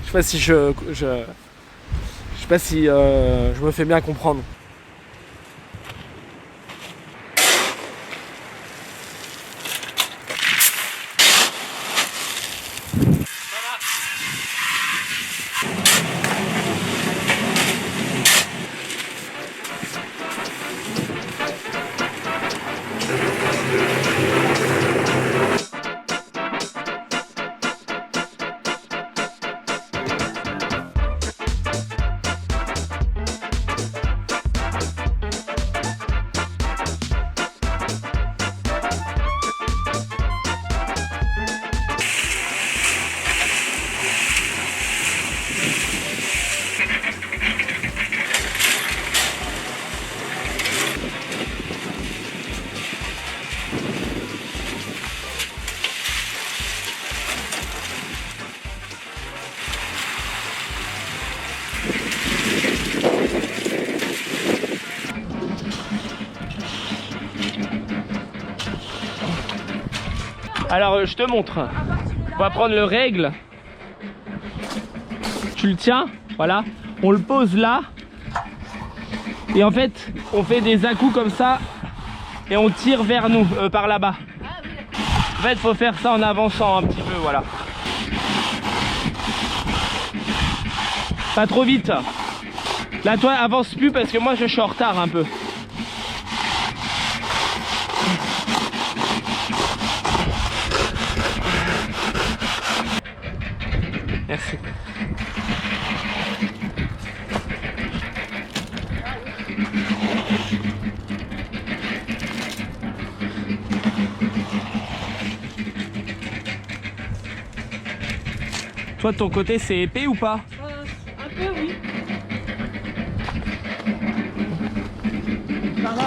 Je sais pas si je sais pas si je me fais bien comprendre. Alors je te montre. On va prendre le règle. Tu le tiens, voilà. On le pose là. Et en fait, on fait des à-coups comme ça. Et on tire vers nous, par là-bas. En fait, faut faire ça en avançant un petit peu, voilà. Pas trop vite. Là, toi, avance plus parce que moi, je suis en retard un peu. Merci. Toi, de ton côté, c'est épais ou pas? Un peu, oui. Ça va.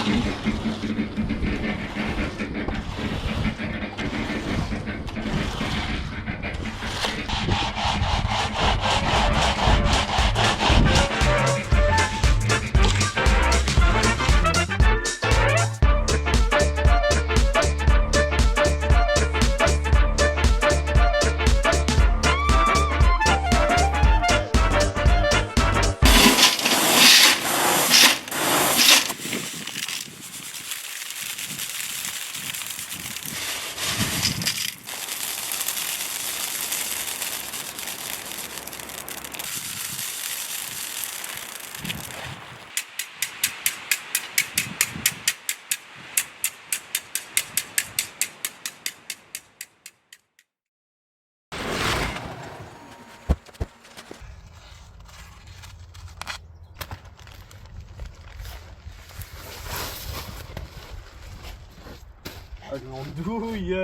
Douille.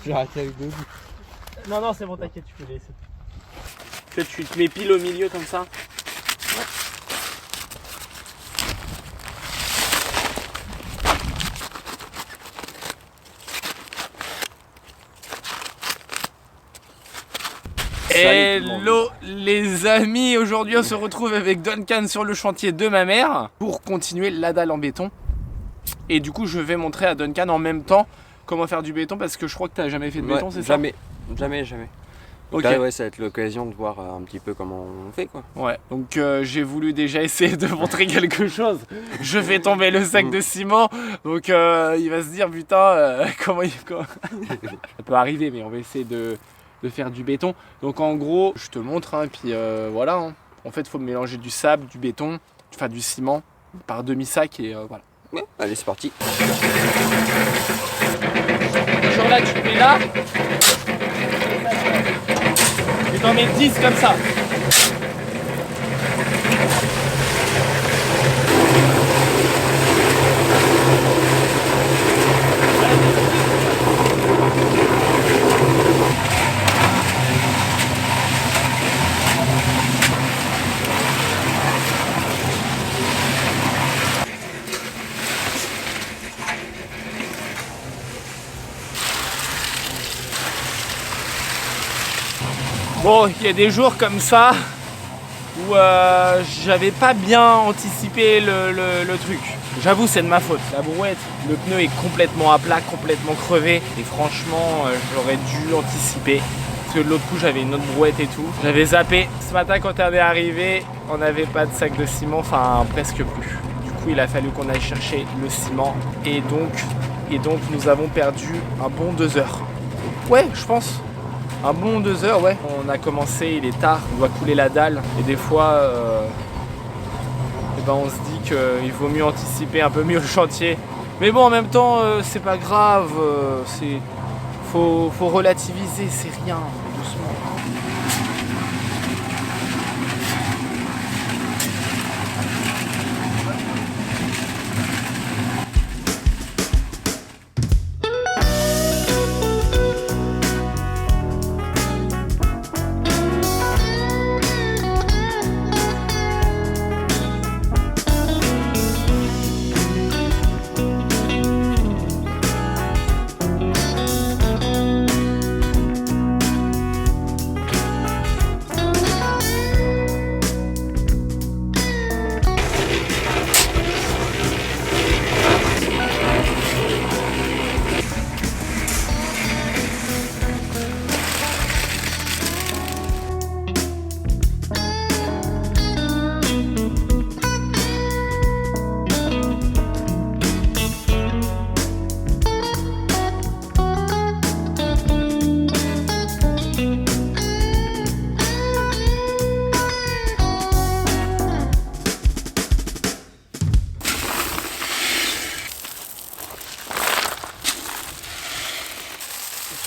J'ai raté avec 2 bouts. Non, non, c'est bon, t'inquiète, tu peux laisser. Que tu te mets pile au milieu comme ça. Hello Les amis, aujourd'hui on se retrouve avec Duncan sur le chantier de ma mère pour continuer la dalle en béton. Et du coup je vais montrer à Duncan en même temps comment faire du béton parce que je crois que tu n'as jamais fait de béton, c'est ça? Jamais. Ok. Là, ouais, ça va être l'occasion de voir un petit peu comment on fait, quoi. Ouais, donc j'ai voulu déjà essayer de montrer quelque chose. Je fais tomber le sac de ciment, donc il va se dire putain, comment il... Ça peut arriver, mais on va essayer de faire du béton. Donc en gros, je te montre, hein, puis voilà. Hein. En fait, il faut mélanger du sable, du béton, enfin du ciment, par demi-sac et voilà. Ouais, allez, c'est parti. Genre là, tu mets là. Et t'en mets 10 comme ça. Bon, il y a des jours comme ça où j'avais pas bien anticipé le truc. J'avoue, c'est de ma faute. La brouette, le pneu est complètement à plat, complètement crevé. Et franchement, j'aurais dû anticiper. Parce que de l'autre coup, j'avais une autre brouette et tout. J'avais zappé. Ce matin, quand on est arrivé, on n'avait pas de sac de ciment, enfin presque plus. Du coup, il a fallu qu'on aille chercher le ciment. Et donc, nous avons perdu un bon 2 heures. Ouais, je pense. Un bon 2 heures, ouais. On a commencé, il est tard, on doit couler la dalle. Et des fois, on se dit qu'il vaut mieux anticiper un peu mieux le chantier. Mais bon, en même temps, c'est pas grave. Faut relativiser, c'est rien, doucement.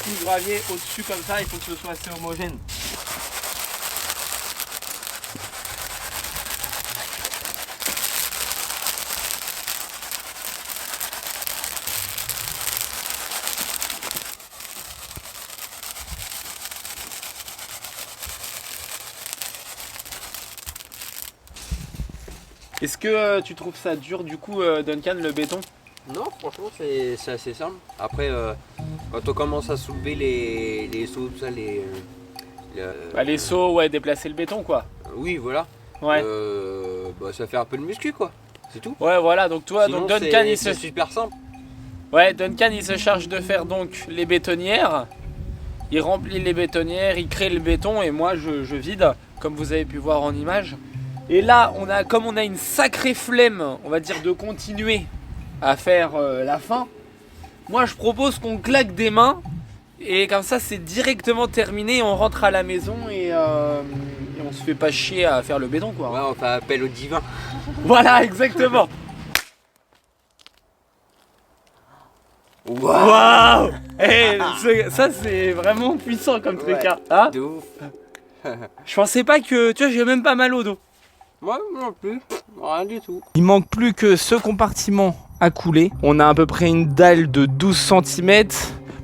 Du gravier au-dessus comme ça, il faut que ce soit assez homogène. Est-ce que tu trouves ça dur du coup, Duncan, le béton? Non, franchement, c'est assez simple. Après, quand on commence à soulever les seaux, tout ça, les seaux, ouais, déplacer le béton, quoi. Oui, voilà. Ouais. Ça fait un peu de muscu, quoi. C'est tout. Ouais, voilà. Donc toi, Sinon, donc Duncan, c'est super simple. Ouais, Duncan, il se charge de faire donc les bétonnières. Il remplit les bétonnières, il crée le béton et moi, je vide, comme vous avez pu voir en image. Et là, comme on a une sacrée flemme, on va dire, de continuer à faire la fin, moi je propose qu'on claque des mains et comme ça c'est directement terminé, on rentre à la maison et on se fait pas chier à faire le béton, quoi. Ouais, on fait appel au divin. Voilà, exactement. Waouh. Waouh. Ça c'est vraiment puissant comme truc, Ouais, hein. de ouf. Je pensais pas que, tu vois, j'ai même pas mal au dos. Moi non plus, rien du tout. Il manque plus que ce compartiment à couler. On a à peu près une dalle de 12 cm.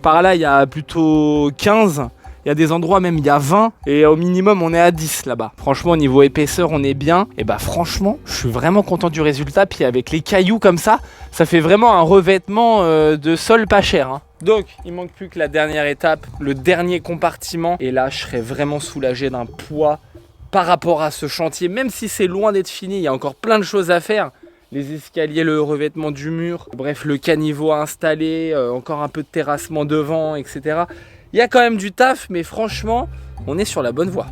Par là, il y a plutôt 15. Il y a des endroits même, il y a 20. Et au minimum, on est à 10 là-bas. Franchement, au niveau épaisseur, on est bien. Et bah franchement, je suis vraiment content du résultat. Puis avec les cailloux comme ça, ça fait vraiment un revêtement de sol pas cher, hein. Donc, il manque plus que la dernière étape, le dernier compartiment. Et là, je serais vraiment soulagé d'un poids par rapport à ce chantier, même si c'est loin d'être fini, il y a encore plein de choses à faire. Les escaliers, le revêtement du mur, bref, le caniveau à installer, encore un peu de terrassement devant, etc. Il y a quand même du taf, mais franchement, on est sur la bonne voie.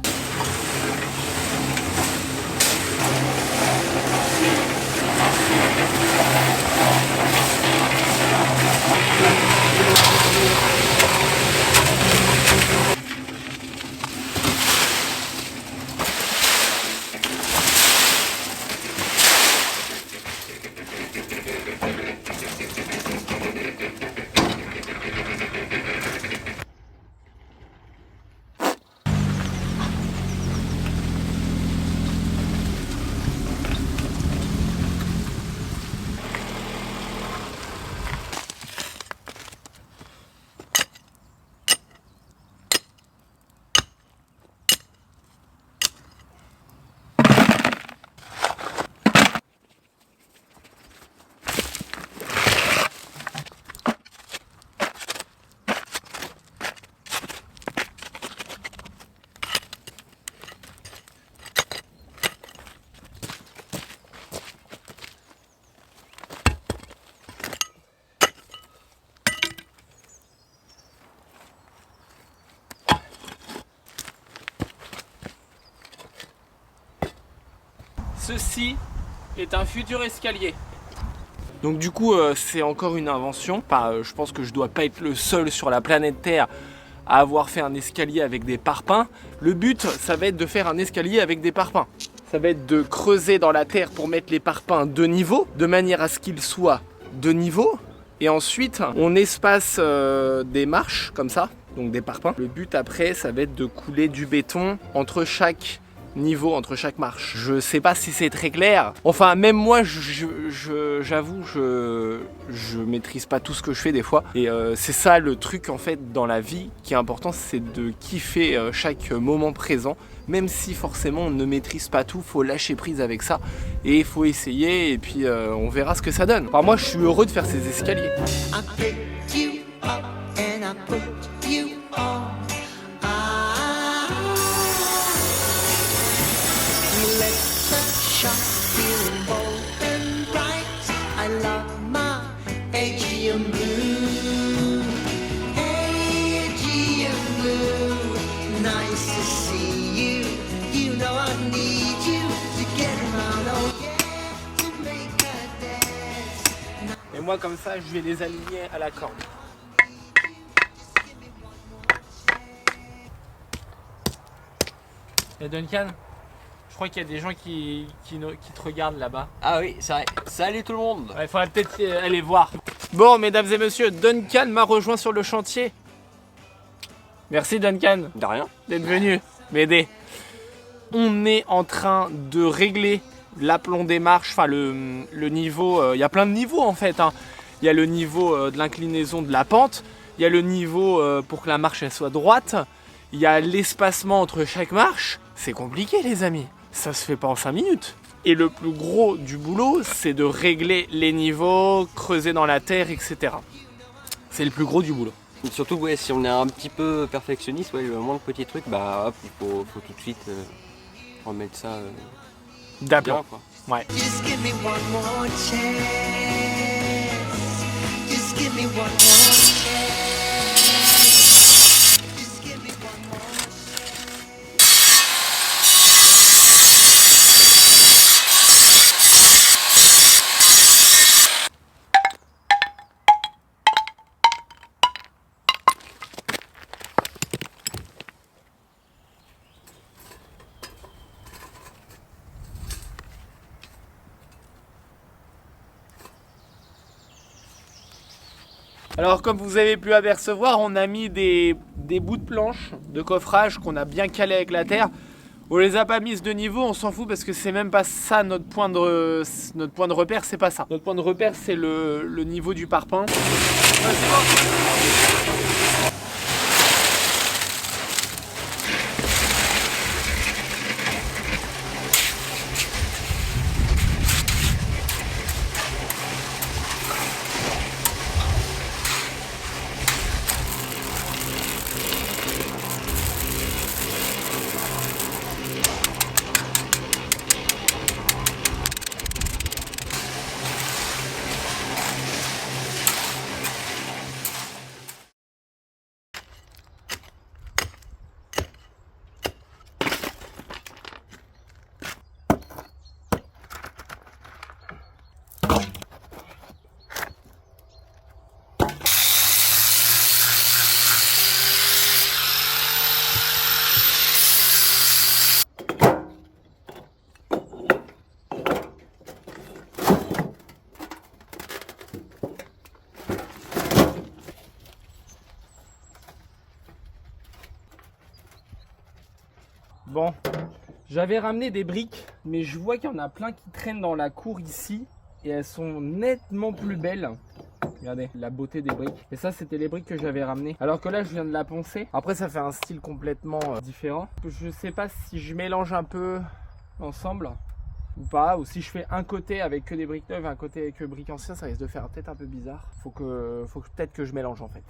Ceci est un futur escalier. Donc du coup, c'est encore une invention. Je pense que je dois pas être le seul sur la planète Terre à avoir fait un escalier avec des parpaings. Le but, ça va être de faire un escalier avec des parpaings. Ça va être de creuser dans la terre pour mettre les parpaings de niveau, de manière à ce qu'ils soient de niveau. Et ensuite, on espace des marches comme ça, donc des parpaings. Le but après, ça va être de couler du béton entre chaque niveau, entre chaque marche. Je sais pas si c'est très clair. Enfin, même moi, j'avoue, je maîtrise pas tout ce que je fais des fois. Et c'est ça le truc en fait dans la vie qui est important, c'est de kiffer chaque moment présent. Même si forcément on ne maîtrise pas tout, faut lâcher prise avec ça. Et il faut essayer et puis on verra ce que ça donne. Enfin, moi, je suis heureux de faire ces escaliers. Et moi comme ça, je vais les aligner à la corde. Et Duncan, je crois qu'il y a des gens qui te regardent là-bas. Ah oui, c'est vrai. Salut tout le monde. Il faudrait peut-être aller voir. Bon, mesdames et messieurs, Duncan m'a rejoint sur le chantier. Merci Duncan. De rien. D'être venu m'aider. On est en train de régler l'aplomb des marches, enfin le niveau, il y a plein de niveaux en fait. Il y a le niveau de l'inclinaison de la pente, il y a le niveau pour que la marche elle soit droite, il y a l'espacement entre chaque marche. C'est compliqué les amis, ça se fait pas en 5 minutes. Et le plus gros du boulot, c'est de régler les niveaux, creuser dans la terre, etc. C'est le plus gros du boulot. Et surtout, ouais, si on est un petit peu perfectionniste, ouais, le moindre petit truc, bah hop, il faut tout de suite remettre ça d'aplomb. Quoi. Ouais. Just give me one more chance. Just give me one more chance. Just give me one more Alors comme vous avez pu apercevoir, on a mis des bouts de planches de coffrage qu'on a bien calé avec la terre. On les a pas mises de niveau, on s'en fout parce que c'est même pas ça notre point de repère, c'est pas ça. Notre point de repère c'est le niveau du parpaing. Bon, j'avais ramené des briques, mais je vois qu'il y en a plein qui traînent dans la cour ici. Et elles sont nettement plus belles. Regardez la beauté des briques. Et ça, c'était les briques que j'avais ramenées. Alors que là, je viens de la poncer. Après, ça fait un style complètement différent. Je sais pas si je mélange un peu ensemble ou pas. Ou si je fais un côté avec que des briques neuves et un côté avec que briques anciennes, ça risque de faire peut-être un peu bizarre. Faut que peut-être que je mélange en fait.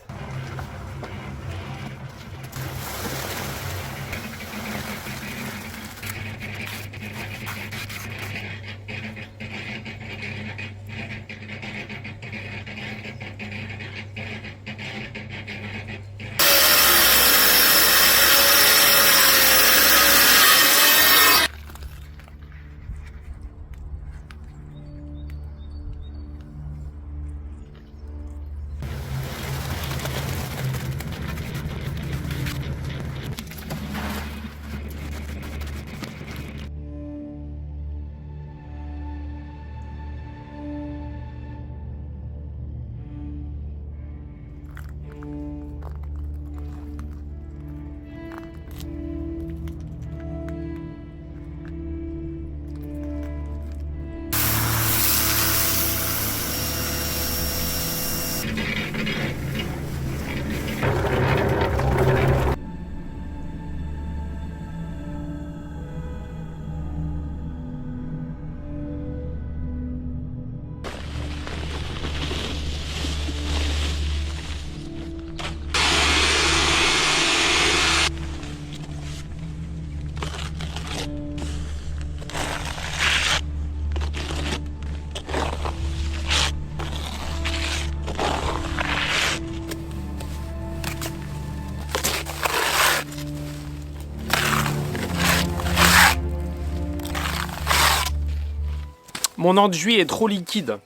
Mon enduit est trop liquide.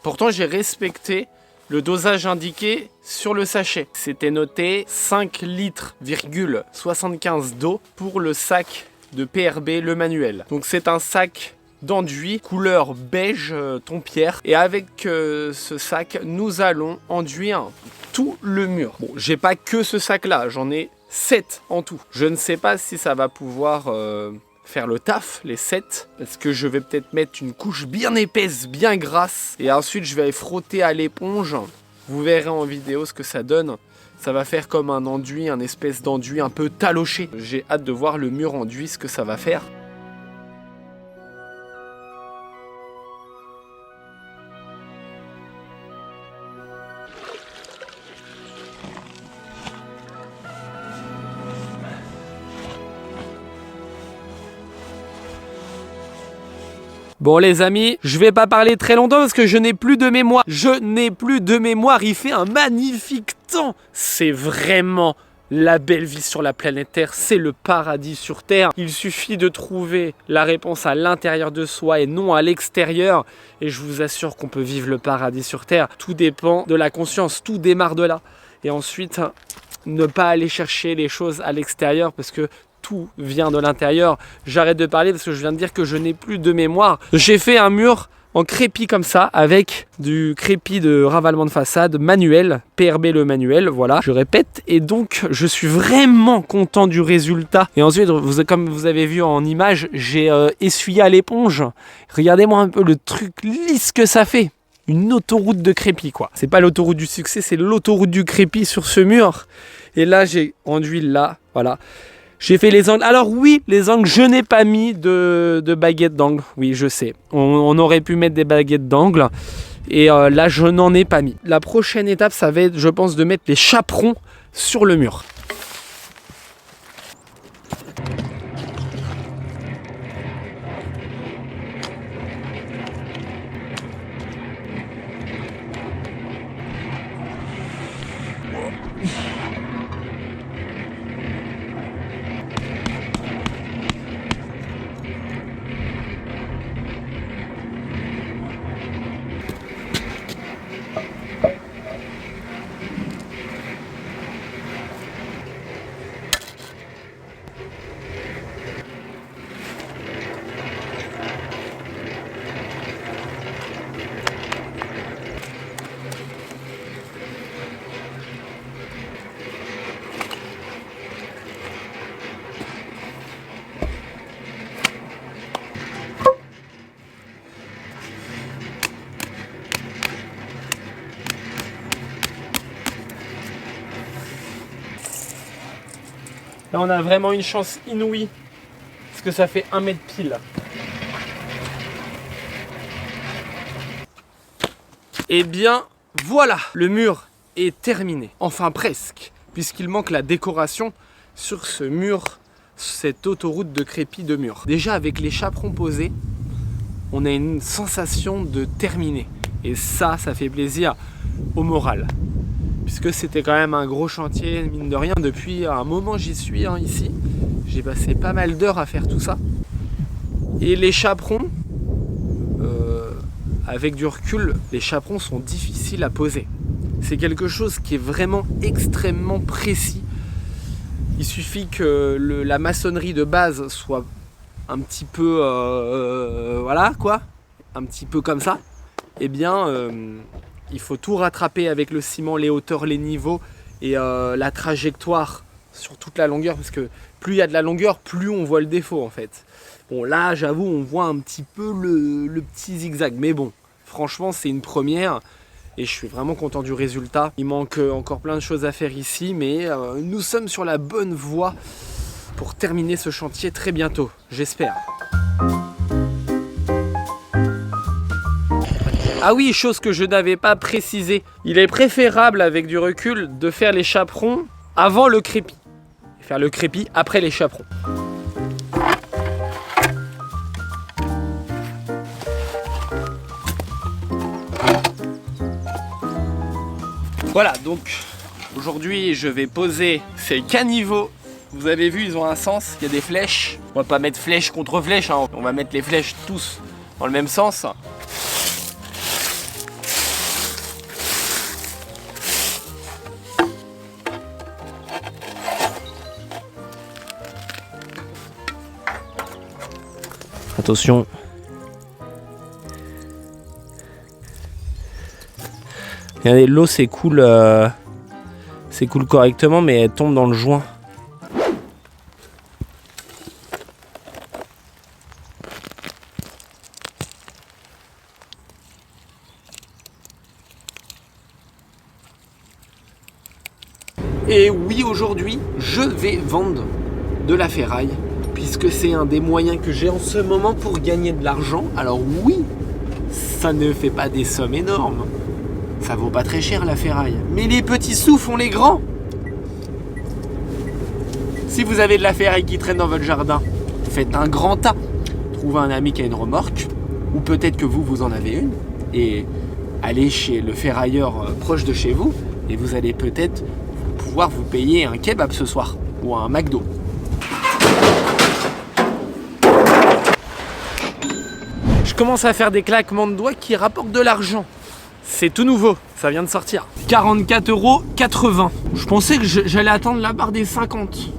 Pourtant, j'ai respecté le dosage indiqué sur le sachet. C'était noté 5 litres,75 d'eau pour le sac de PRB, le manuel. Donc c'est un sac d'enduit couleur beige ton pierre. Et avec ce sac, nous allons enduire tout le mur. Bon, j'ai pas que ce sac-là, j'en ai 7 en tout. Je ne sais pas si ça va pouvoir faire le taf, les 7. Parce que je vais peut-être mettre une couche bien épaisse, bien grasse. Et ensuite, je vais frotter à l'éponge. Vous verrez en vidéo ce que ça donne. Ça va faire comme un enduit, un espèce d'enduit un peu taloché. J'ai hâte de voir le mur enduit, ce que ça va faire. Bon les amis, je vais pas parler très longtemps parce que je n'ai plus de mémoire. Il fait un magnifique temps. C'est vraiment la belle vie sur la planète Terre. C'est le paradis sur Terre. Il suffit de trouver la réponse à l'intérieur de soi et non à l'extérieur. Et je vous assure qu'on peut vivre le paradis sur Terre. Tout dépend de la conscience. Tout démarre de là. Et ensuite, ne pas aller chercher les choses à l'extérieur parce que tout vient de l'intérieur. J'arrête de parler parce que je viens de dire que je n'ai plus de mémoire. J'ai fait un mur en crépi comme ça avec du crépi de ravalement de façade manuel, PRB le manuel, voilà, je répète. Et donc je suis vraiment content du résultat. Et ensuite, comme vous avez vu en image, j'ai essuyé à l'éponge. Regardez-moi un peu le truc lisse que ça fait. Une autoroute de crépi quoi. C'est pas l'autoroute du succès, c'est l'autoroute du crépi sur ce mur. Et là j'ai enduit là, voilà. J'ai fait les angles. Alors oui, les angles, je n'ai pas mis de baguettes d'angle. Oui, je sais. On aurait pu mettre des baguettes d'angle. Et là, je n'en ai pas mis. La prochaine étape, ça va être, je pense, de mettre les chaperons sur le mur. Là, on a vraiment une chance inouïe. Parce que ça fait 1 mètre pile. Eh bien, voilà, le mur est terminé. Enfin, presque. Puisqu'il manque la décoration sur ce mur, cette autoroute de crépi de mur. Déjà, avec les chaperons posés, on a une sensation de terminer. Et ça fait plaisir au moral. Puisque c'était quand même un gros chantier, mine de rien, depuis un moment j'y suis ici. J'ai passé pas mal d'heures à faire tout ça. Et les chaperons, avec du recul, les chaperons sont difficiles à poser. C'est quelque chose qui est vraiment extrêmement précis. Il suffit que la maçonnerie de base soit un petit peu, voilà quoi, un petit peu comme ça. Eh bien, il faut tout rattraper avec le ciment, les hauteurs, les niveaux et la trajectoire sur toute la longueur, parce que plus il y a de la longueur, plus on voit le défaut en fait. Bon là, j'avoue, on voit un petit peu le petit zigzag, mais bon, franchement, c'est une première et je suis vraiment content du résultat. Il manque encore plein de choses à faire ici, mais nous sommes sur la bonne voie pour terminer ce chantier très bientôt, j'espère. Ah oui, chose que je n'avais pas précisé, il est préférable avec du recul de faire les chaperons avant le crépi. Et faire le crépi après les chaperons. Voilà, donc aujourd'hui je vais poser ces caniveaux. Vous avez vu, ils ont un sens, il y a des flèches. On va pas mettre flèche contre flèche, hein. On va mettre les flèches tous dans le même sens. Attention. Regardez, l'eau s'écoule correctement, mais elle tombe dans le joint. Et oui, aujourd'hui, je vais vendre de la ferraille, puisque c'est un des moyens que j'ai en ce moment pour gagner de l'argent. Alors oui, ça ne fait pas des sommes énormes. Ça vaut pas très cher la ferraille. Mais les petits sous font les grands. Si vous avez de la ferraille qui traîne dans votre jardin, faites un grand tas. Trouvez un ami qui a une remorque, ou peut-être que vous en avez une, et allez chez le ferrailleur proche de chez vous, et vous allez peut-être pouvoir vous payer un kebab ce soir, ou un McDo. Je commence à faire des claquements de doigts qui rapportent de l'argent. C'est tout nouveau, ça vient de sortir. 44,80 €. Je pensais que j'allais attendre la barre des 50.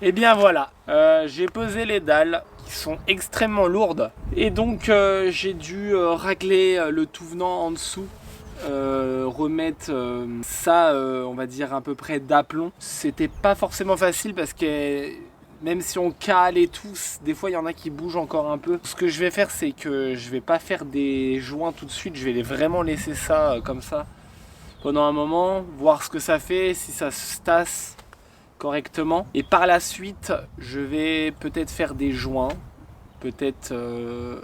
Et bien voilà, j'ai pesé les dalles qui sont extrêmement lourdes et donc j'ai dû racler le tout venant en dessous, remettre ça on va dire à peu près d'aplomb. C'était pas forcément facile parce que même si on cale et tout, des fois il y en a qui bougent encore un peu. Ce que je vais faire, c'est que je vais pas faire des joints tout de suite, je vais vraiment laisser ça comme ça pendant un moment, voir ce que ça fait, si ça se tasse correctement, et par la suite je vais peut-être faire des joints, peut-être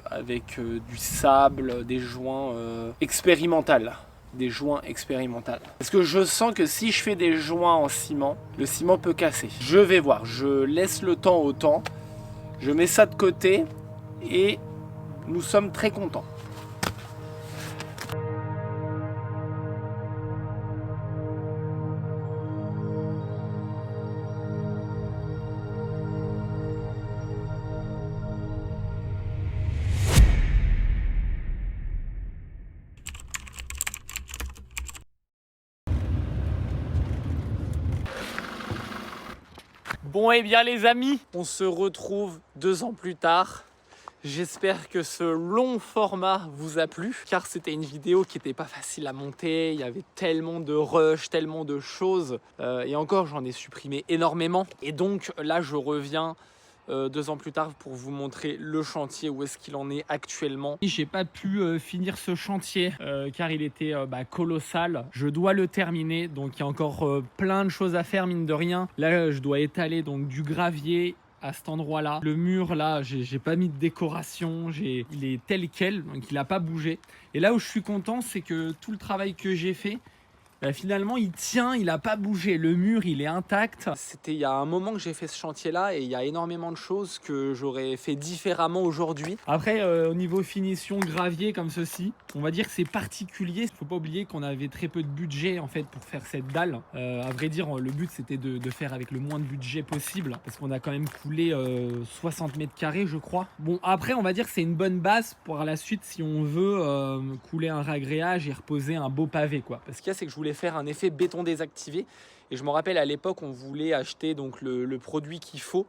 avec du sable, des joints expérimentaux, parce que je sens que si je fais des joints en ciment, le ciment peut casser. Je vais voir, je laisse le temps au temps, je mets ça de côté et nous sommes très contents. Bon et bien les amis, on se retrouve 2 ans plus tard. J'espère que ce long format vous a plu, car c'était une vidéo qui n'était pas facile à monter, il y avait tellement de rush, tellement de choses, et encore j'en ai supprimé énormément. Et donc là je reviens 2 ans plus tard pour vous montrer le chantier, où est-ce qu'il en est actuellement. J'ai pas pu finir ce chantier car il était colossal. Je dois le terminer, donc il y a encore plein de choses à faire mine de rien. Là je dois étaler donc du gravier à cet endroit là. Le mur là, j'ai pas mis de décoration, il est tel quel, donc il a pas bougé. Et là où je suis content, c'est que tout le travail que j'ai fait, finalement il tient, il a pas bougé, le mur il est intact. C'était il y a un moment que j'ai fait ce chantier là et il y a énormément de choses que j'aurais fait différemment aujourd'hui. Après au niveau finition gravier comme ceci, on va dire que c'est particulier. Faut pas oublier qu'on avait très peu de budget en fait pour faire cette dalle. À vrai dire le but c'était de faire avec le moins de budget possible, parce qu'on a quand même coulé 60 mètres carrés je crois. Bon après on va dire que c'est une bonne base pour la suite si on veut couler un ragréage et reposer un beau pavé quoi. Parce qu'il y a c'est que je voulais faire un effet béton désactivé et je me rappelle à l'époque on voulait acheter donc le produit qu'il faut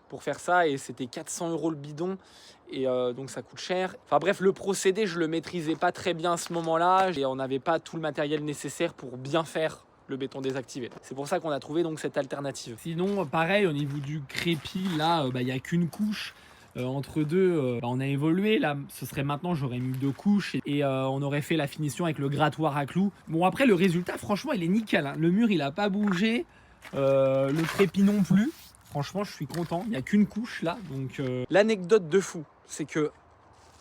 pour faire ça et c'était 400 € le bidon et donc ça coûte cher. Enfin bref, le procédé je le maîtrisais pas très bien à ce moment là et on n'avait pas tout le matériel nécessaire pour bien faire le béton désactivé. C'est pour ça qu'on a trouvé donc cette alternative. Sinon pareil au niveau du crépi là il n'y a qu'une couche. Entre deux, on a évolué. Là, ce serait maintenant, j'aurais mis 2 couches et on aurait fait la finition avec le grattoir à clous. Bon, après, le résultat, franchement, il est nickel. Hein. Le mur, il a pas bougé. Le crépi non plus. Franchement, je suis content. Il n'y a qu'une couche là. Donc, l'anecdote de fou, c'est que,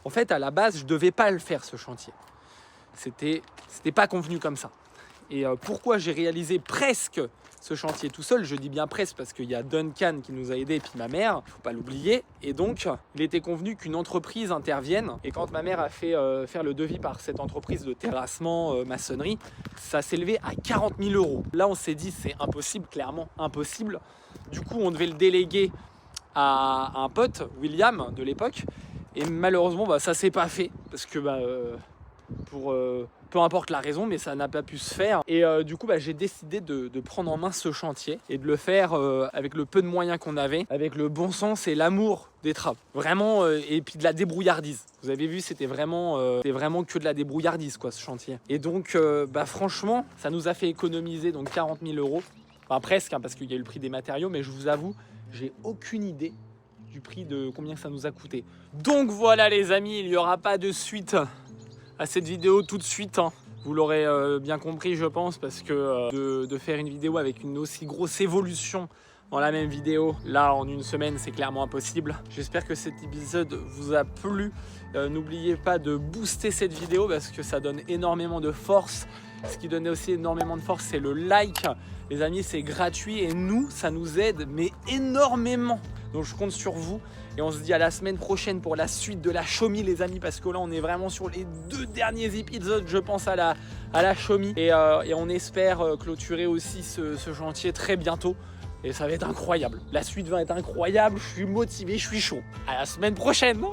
en fait, à la base, je devais pas le faire ce chantier. C'était pas convenu comme ça. Et pourquoi j'ai réalisé presque ce chantier tout seul, je dis bien presque parce qu'il y a Duncan qui nous a aidés et puis ma mère, faut pas l'oublier. Et donc, il était convenu qu'une entreprise intervienne. Et quand ma mère a fait faire le devis par cette entreprise de terrassement maçonnerie, ça s'est élevé à 40 000 €. Là, on s'est dit c'est impossible, clairement impossible. Du coup, on devait le déléguer à un pote, William, de l'époque. Et malheureusement, ça s'est pas fait parce que peu importe la raison, mais ça n'a pas pu se faire. Et du coup, j'ai décidé de prendre en main ce chantier et de le faire avec le peu de moyens qu'on avait, avec le bon sens et l'amour des travaux. Vraiment, et puis de la débrouillardise. Vous avez vu, c'était vraiment que de la débrouillardise, quoi, ce chantier. Et donc, franchement, ça nous a fait économiser donc 40 000 €. Enfin, presque, hein, parce qu'il y a eu le prix des matériaux, mais je vous avoue, j'ai aucune idée du prix de combien ça nous a coûté. Donc voilà, les amis, il n'y aura pas de suite à cette vidéo tout de suite, hein. Vous l'aurez bien compris je pense, parce que de faire une vidéo avec une aussi grosse évolution dans la même vidéo, là en une semaine c'est clairement impossible. J'espère que cet épisode vous a plu. N'oubliez pas de booster cette vidéo parce que ça donne énormément de force. Ce qui donnait aussi énormément de force, c'est le like. Les amis, c'est gratuit et nous, ça nous aide, mais énormément. Donc je compte sur vous et on se dit à la semaine prochaine pour la suite de la Show Me, les amis, parce que là on est vraiment sur les 2 derniers épisodes, je pense, à la Show Me. Et on espère clôturer aussi ce chantier très bientôt. Et ça va être incroyable. La suite va être incroyable, je suis motivé, je suis chaud. À la semaine prochaine.